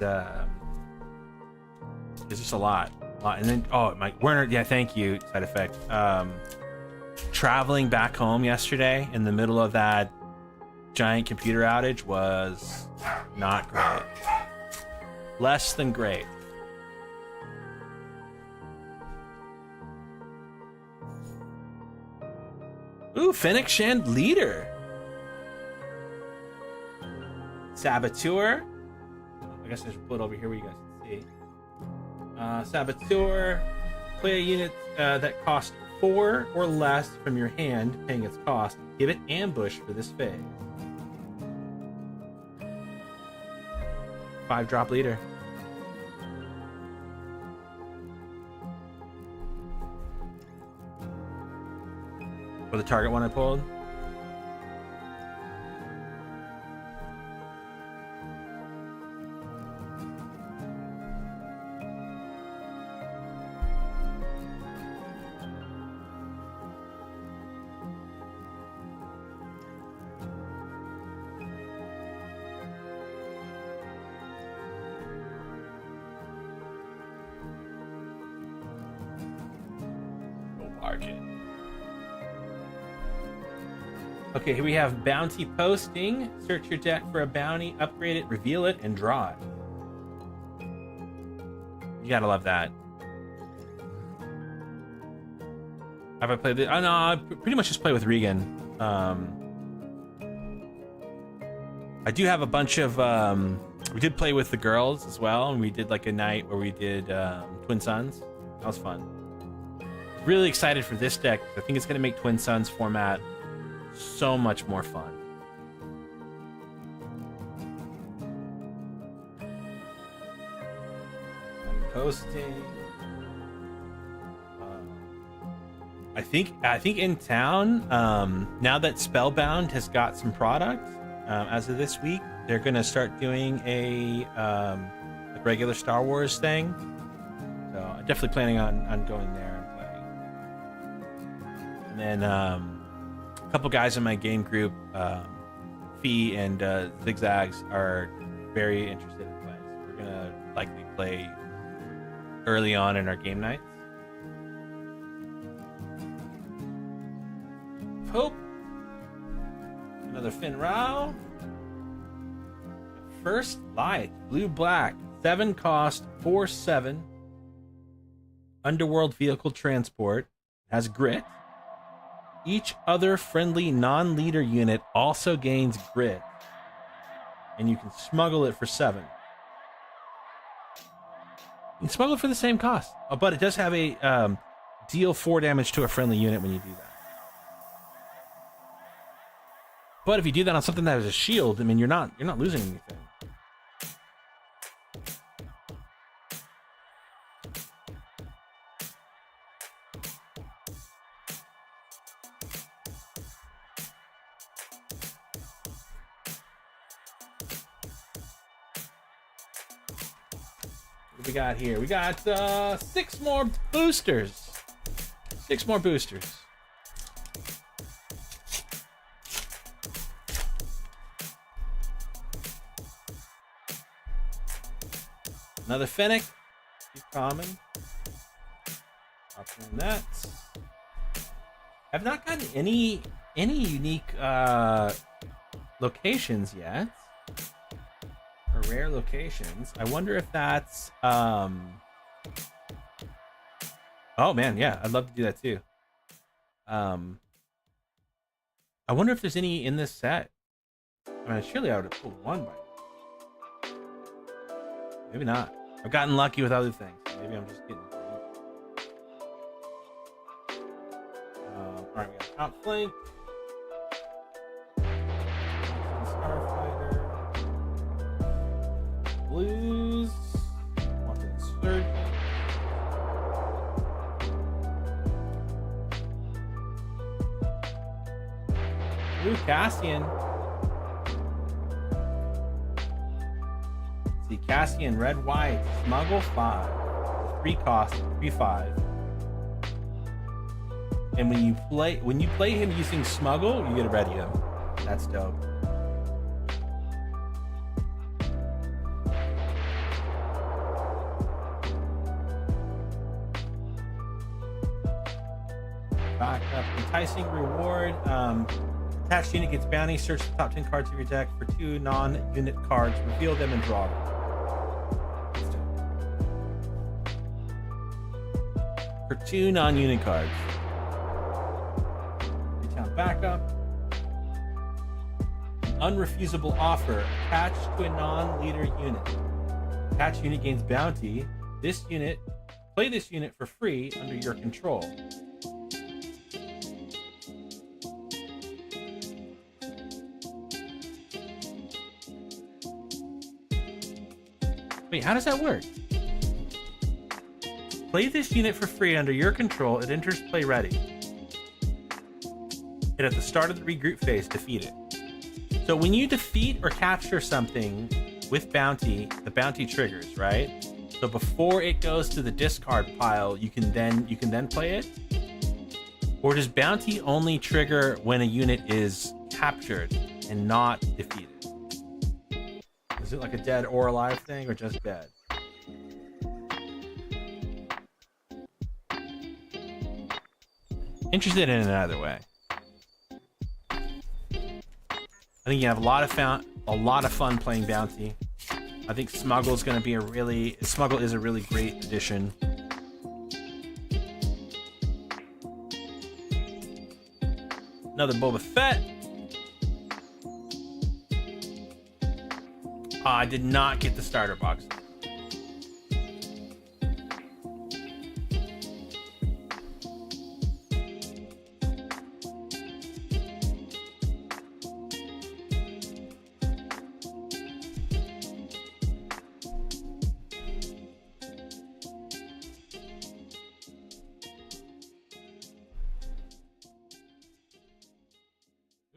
just a lot. And then, oh, my Werner, yeah, thank you, side effect. Traveling back home yesterday in the middle of that giant computer outage was not great. Less than great. Ooh, Fennec Shand Leader. Saboteur. I guess I should put it over here where you guys can see. Saboteur. Play a unit that costs 4 or less from your hand, paying its cost. Give it ambush for this phase. 5-drop leader. For the target one I pulled. Okay, here we have bounty posting. Search your deck for a bounty, upgrade it, reveal it, and draw it. You gotta love that. Have I played it? Oh no, I pretty much just play with Regan. I do have a bunch of. We did play with the girls as well, and we did like a night where we did Twin Suns. That was fun. Really excited for this deck. I think it's gonna make Twin Suns format so much more fun. Posting. I think in town, now that Spellbound has got some product, as of this week, they're gonna start doing a regular Star Wars thing. So I'm definitely planning on going there and playing. And then a couple guys in my game group, Fee and Zigzags, are very interested in playing. So we're gonna likely play early on in our game nights. Pope. Another Finn Rao. First Light. Blue black. 7 cost. 4/7. Underworld vehicle transport. Has grit. Each other friendly non-leader unit also gains grit. And you can smuggle it for 7. You can smuggle it for the same cost. Oh, but it does have a deal 4 damage to a friendly unit when you do that. But if you do that on something that has a shield, I mean, you're not losing anything. What do we got here? We got 6 more boosters. 6 more boosters. Another Fennec. Keep common. Up in that. I've not gotten any unique locations yet. Or rare locations. I wonder if that's oh man, yeah, I'd love to do that too. I wonder if there's any in this set. I mean, surely I would have pulled one by now. Maybe not. I've gotten lucky with other things. Maybe I'm just getting alright, we got Outflank. Starfighter. Blues. Wanted Surge. Blue Cassian. See, Cassian, red, white, smuggle 5. 3 cost, 3/5. And when you play him using smuggle, you get a red him. That's dope. Back up, enticing reward. Attached unit gets bounty. Search the top 10 cards of your deck for 2 non-unit cards. Reveal them and draw them. That's dope. For 2 non-unit cards. Backup. Unrefusable offer attached to a non-leader unit. Attached unit gains bounty. Play this unit for free under your control. Wait, how does that work? Play this unit for free under your control. It enters play ready. And at the start of the regroup phase, defeat it. So when you defeat or capture something with bounty, the bounty triggers, right? So before it goes to the discard pile, you can then play it? Or does bounty only trigger when a unit is captured and not defeated? Is it like a dead or alive thing, or just dead? Interested in it either way. I think you have a lot of fun playing bounty. I think Smuggle is going to be Smuggle is a really great addition. Another Boba Fett. I did not get the starter box.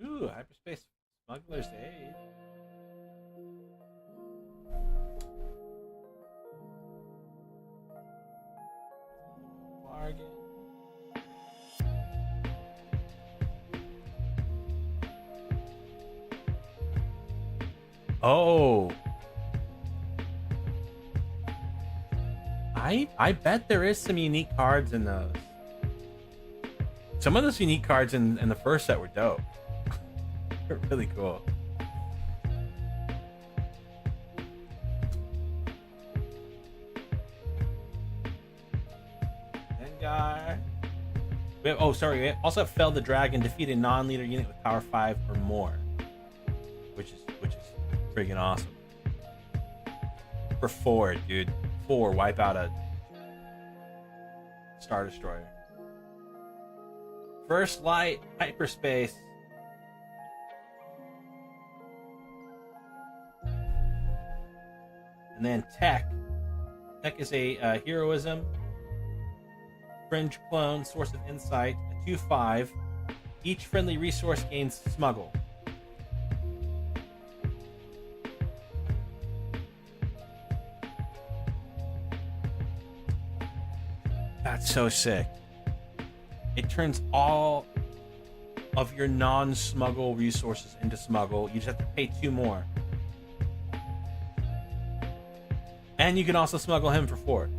Ooh, Hyperspace Smuggler's Aid. Bargain. Oh. I bet there is some unique cards in those. Some of those unique cards in the first set were dope. They're really cool. Dengar. We also have Fell the Dragon, defeat a non-leader unit with power 5 or more. Which is friggin' awesome. For 4, dude. 4, wipe out a Star Destroyer. First Light, Hyperspace. And then Tech. Tech is a heroism. Fringe Clone, Source of Insight, a 2/5. Each friendly resource gains Smuggle. That's so sick. It turns all of your non-smuggle resources into smuggle. You just have to pay 2 more. And you can also smuggle him for 4.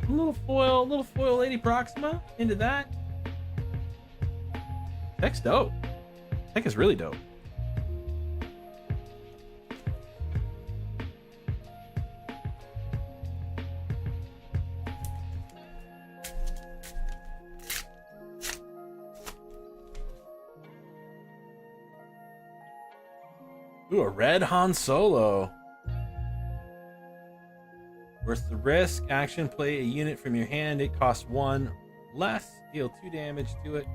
Little foil Lady Proxima into that. Tech's dope. Tech is really dope. Ooh, a red Han Solo. Worth the risk. Action, play a unit from your hand. It costs 1 less. Deal 2 damage to it.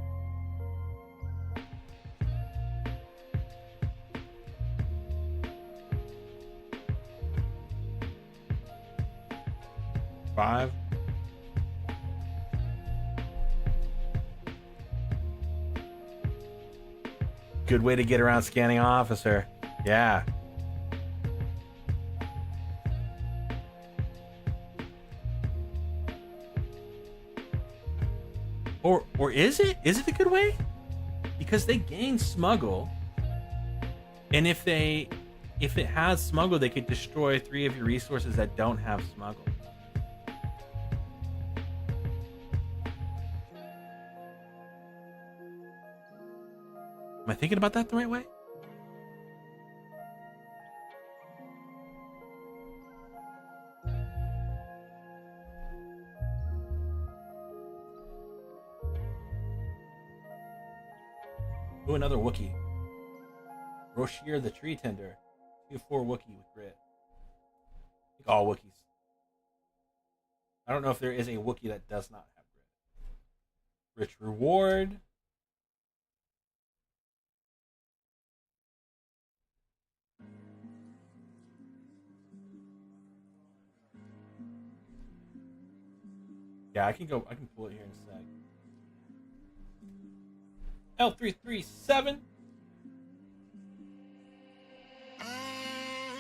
Five. Good way to get around scanning officer. Yeah. Or is it? Is it a good way? Because they gain smuggle. And if it has smuggle, they could destroy 3 of your resources that don't have smuggle. Am I thinking about that the right way? Ooh, another Wookiee. Roshir the Tree Tender. 2/4 Wookiee with grit. I think all Wookiees. I don't know if there is a Wookiee that does not have grit. Rich reward. Yeah, I can pull it here in a sec. L337.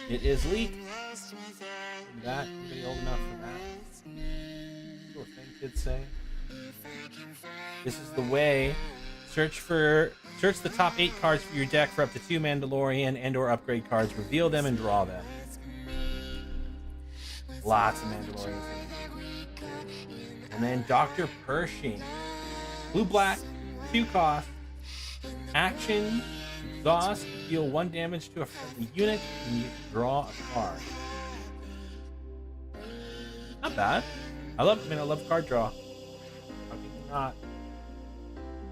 It is leaked. That, anybody old enough for that? Little thing kids say. This is the way. Search the top 8 cards for your deck for up to 2 Mandalorian and/or upgrade cards. Reveal them and draw them. Lots of Mandalorians. And then Dr. Pershing. Blue black, 2 cost. Action, exhaust, deal 1 damage to a friendly unit, and you draw a card. Not bad. I love card draw. How can you not?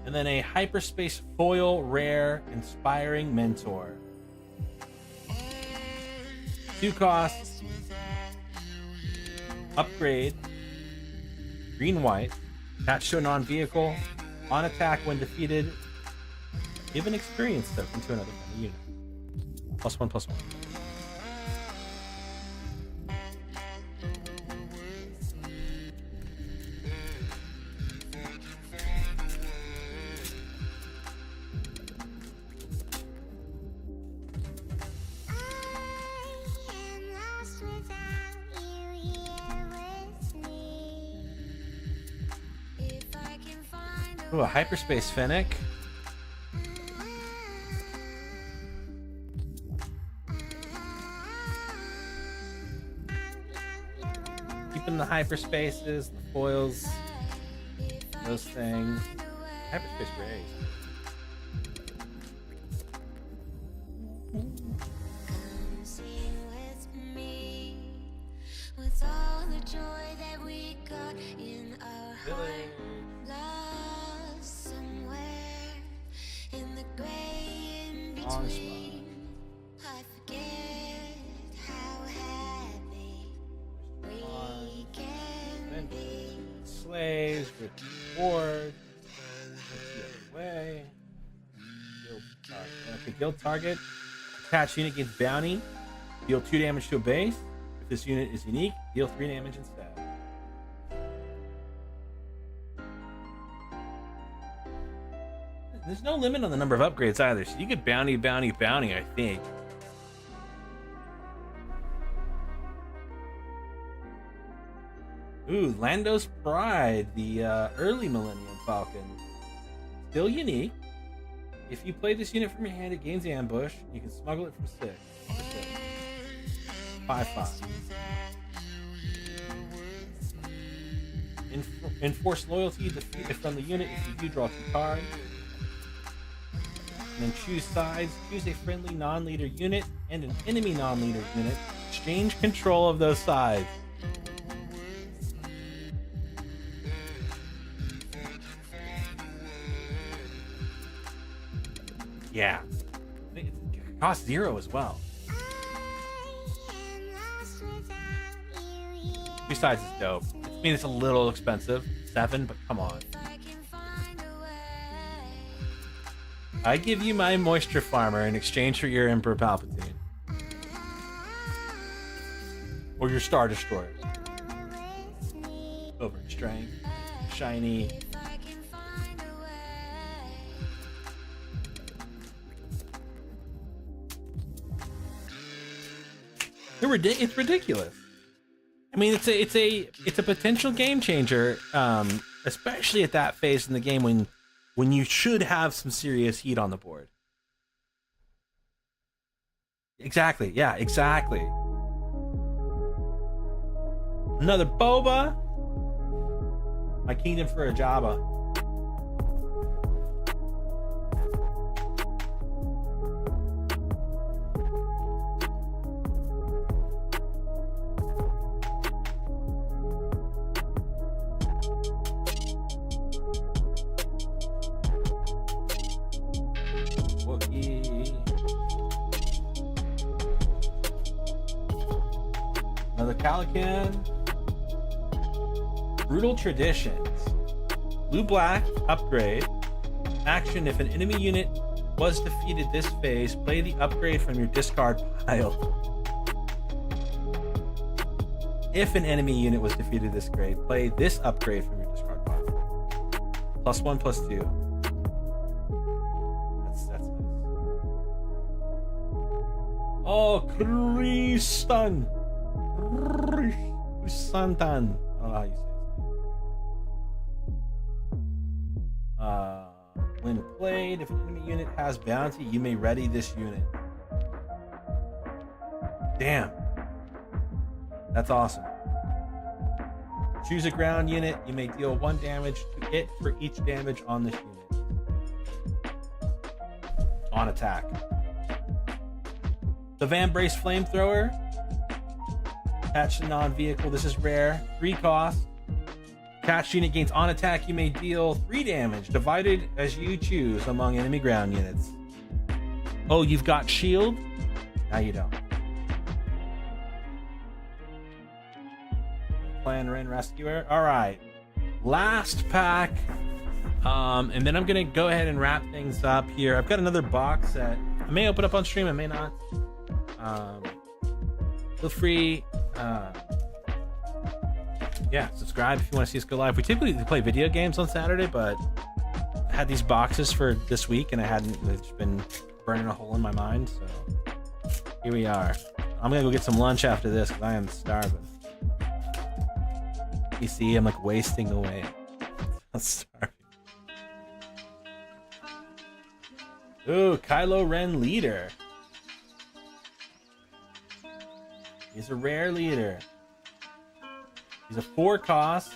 And then a hyperspace foil rare inspiring mentor. 2 costs. Upgrade. Green white. Attached to a non-vehicle. On attack when defeated. Give an experience token to another friendly unit. +1/+1. Ooh, a hyperspace Fennec. Keeping the hyperspaces, the foils, those things. Hyperspace Ray. Slaves with reward. Way. Guild target. Attached unit gains bounty. Deal 2 damage to a base. If this unit is unique, deal 3 damage instead. There's no limit on the number of upgrades either, so you could bounty, I think. Ooh, Lando's Pride, the early Millennium Falcon. Still unique. If you play this unit from your hand, it gains ambush. You can smuggle it from 6. 5/5. Enforce loyalty, defeat a friendly unit. If you do, draw 2 cards. And then choose sides. Choose a friendly non-leader unit and an enemy non-leader unit. Exchange control of those sides. Yeah. It costs 0 as well. 2 sides is dope. I mean, it's a little expensive. 7, but come on. I give you my Moisture Farmer in exchange for your Emperor Palpatine. Or your Star Destroyer. Over strength. Shiny. It's ridiculous. I mean, it's a potential game changer, especially at that phase in the game when you should have some serious heat on the board. Exactly. Yeah, exactly. Another Boba. My kingdom for a Jabba. Another Calican. Brutal Traditions. Blue-black, upgrade. Action, if an enemy unit was defeated this phase, play the upgrade from your discard pile. If an enemy unit was defeated this grade, play this upgrade from your discard pile. +1/+2. That's nice. Oh, Kristan. Santan. I don't know how you say his name. When played, if an enemy unit has bounty, you may ready this unit. Damn. That's awesome. Choose a ground unit. You may deal 1 damage to it for each damage on this unit. On attack. The Van Brace Flamethrower. Attached to non-vehicle. This is rare. 3 cost. Attached unit gains on attack. You may deal 3 damage, divided as you choose among enemy ground units. Oh, you've got shield? Now you don't. Clan Ren Rescuer. All right. Last pack. And then I'm gonna go ahead and wrap things up here. I've got another box set. I may open up on stream. I may not. Feel free. Yeah, subscribe if you want to see us go live. We typically play video games on Saturday, but I had these boxes for this week and it's been burning a hole in my mind, so here we are. I'm gonna go get some lunch after this because I am starving. You see, I'm like wasting away. I'm starving. Ooh, Kylo Ren leader. He's a rare leader. He's a 4 cost,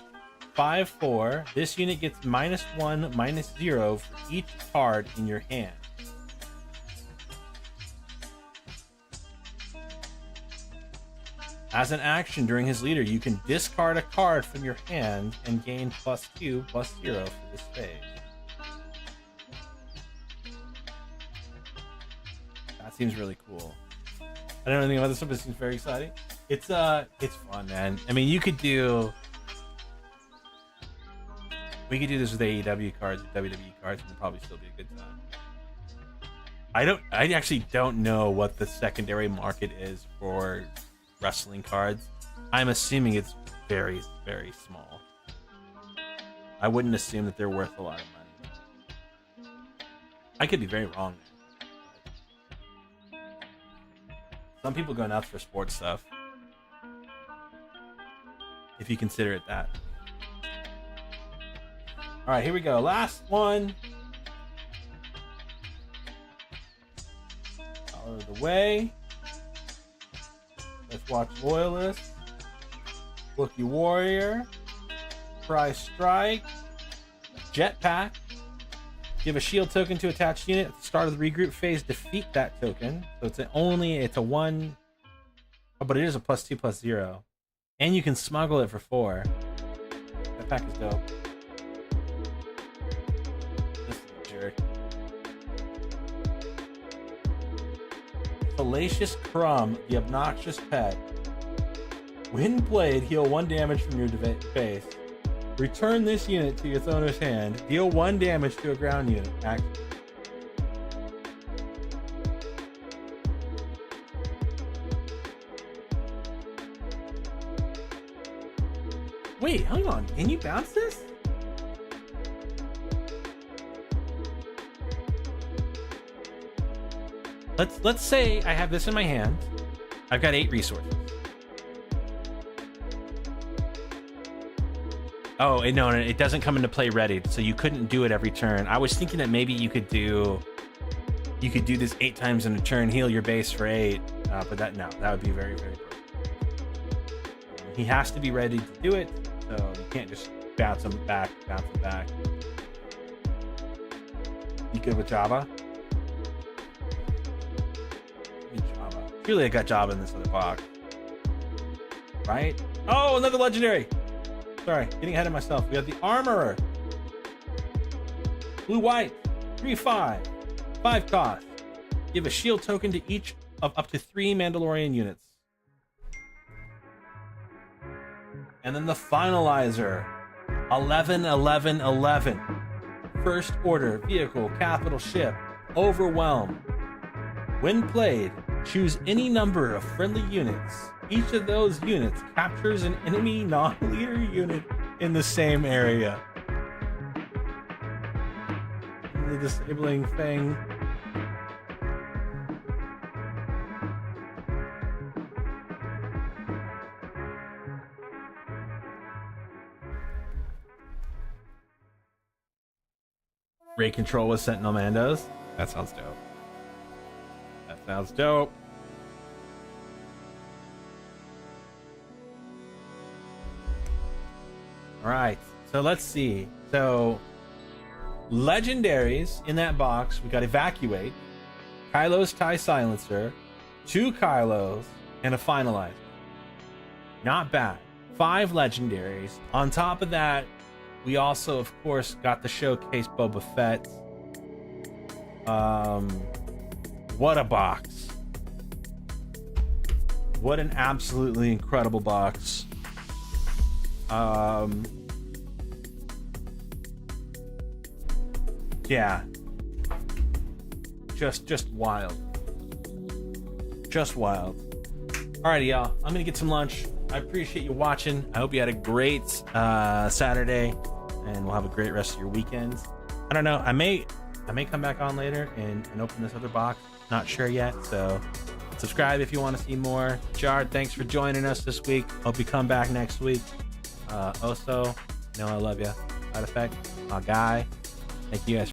5/4. This unit gets -1, -0 for each card in your hand. As an action during his leader, you can discard a card from your hand and gain +2/+0 for this phase. That seems really cool. I don't know anything about this one, but it seems very exciting. It's fun, man. I mean, we could do this with AEW cards, with WWE cards, and it'd probably still be a good time. I actually don't know what the secondary market is for wrestling cards. I'm assuming it's very, very small. I wouldn't assume that they're worth a lot of money. I could be very wrong. Some people go nuts for sports stuff. if you consider it that. All right, here we go. Last one. Out of the way. Let's watch Loyalist. Wookiee Warrior. Prize Strike. Jetpack. Give a shield token to attached unit at the start of the regroup phase. Defeat that token. So it's a 1. Oh, but it is a +2/+0. And you can smuggle it for 4. That pack is dope. This is a jerk. Fallacious Crumb, the obnoxious pet. When played, heal 1 damage from your base. Return this unit to its owner's hand. Deal 1 damage to a ground unit. Action. Wait, hang on. Can you bounce this? Let's say I have this in my hand. I've got 8 resources. Oh, no, it doesn't come into play ready, so you couldn't do it every turn. I was thinking that maybe you could do this 8 times in a turn, heal your base for 8, but that would be very, very broken. He has to be ready to do it, so you can't just bounce him back. You good with Jabba? Jabba. Surely I got Jabba in this other box, right? Oh, another legendary. Sorry, getting ahead of myself. We have the Armorer. Blue-white. 3/5. 5 cost. Give a shield token to each of up to 3 Mandalorian units. And then the Finalizer. 11-11-11. First order, vehicle, capital ship. Overwhelm. When played, choose any number of friendly units. Each of those units captures an enemy non-leader unit in the same area. The disabling thing. Raid control with Sentinel Mandos. That sounds dope. That sounds dope. All right, so let's see. So, legendaries in that box, we got Evacuate, Kylo's TIE Silencer, 2 Kylos, and a Finalizer. Not bad. 5 legendaries. On top of that, we also, of course, got the Showcase Boba Fett. What a box. What an absolutely incredible box. Yeah. Just wild. Just wild. Alrighty, y'all. I'm gonna get some lunch. I appreciate you watching. I hope you had a great Saturday, and we'll have a great rest of your weekends. I don't know. I may come back on later and open this other box. Not sure yet. So subscribe if you want to see more. Jard, thanks for joining us this week. Hope you come back next week. Oso, know I love you. Side Effect, my guy. Thank you guys.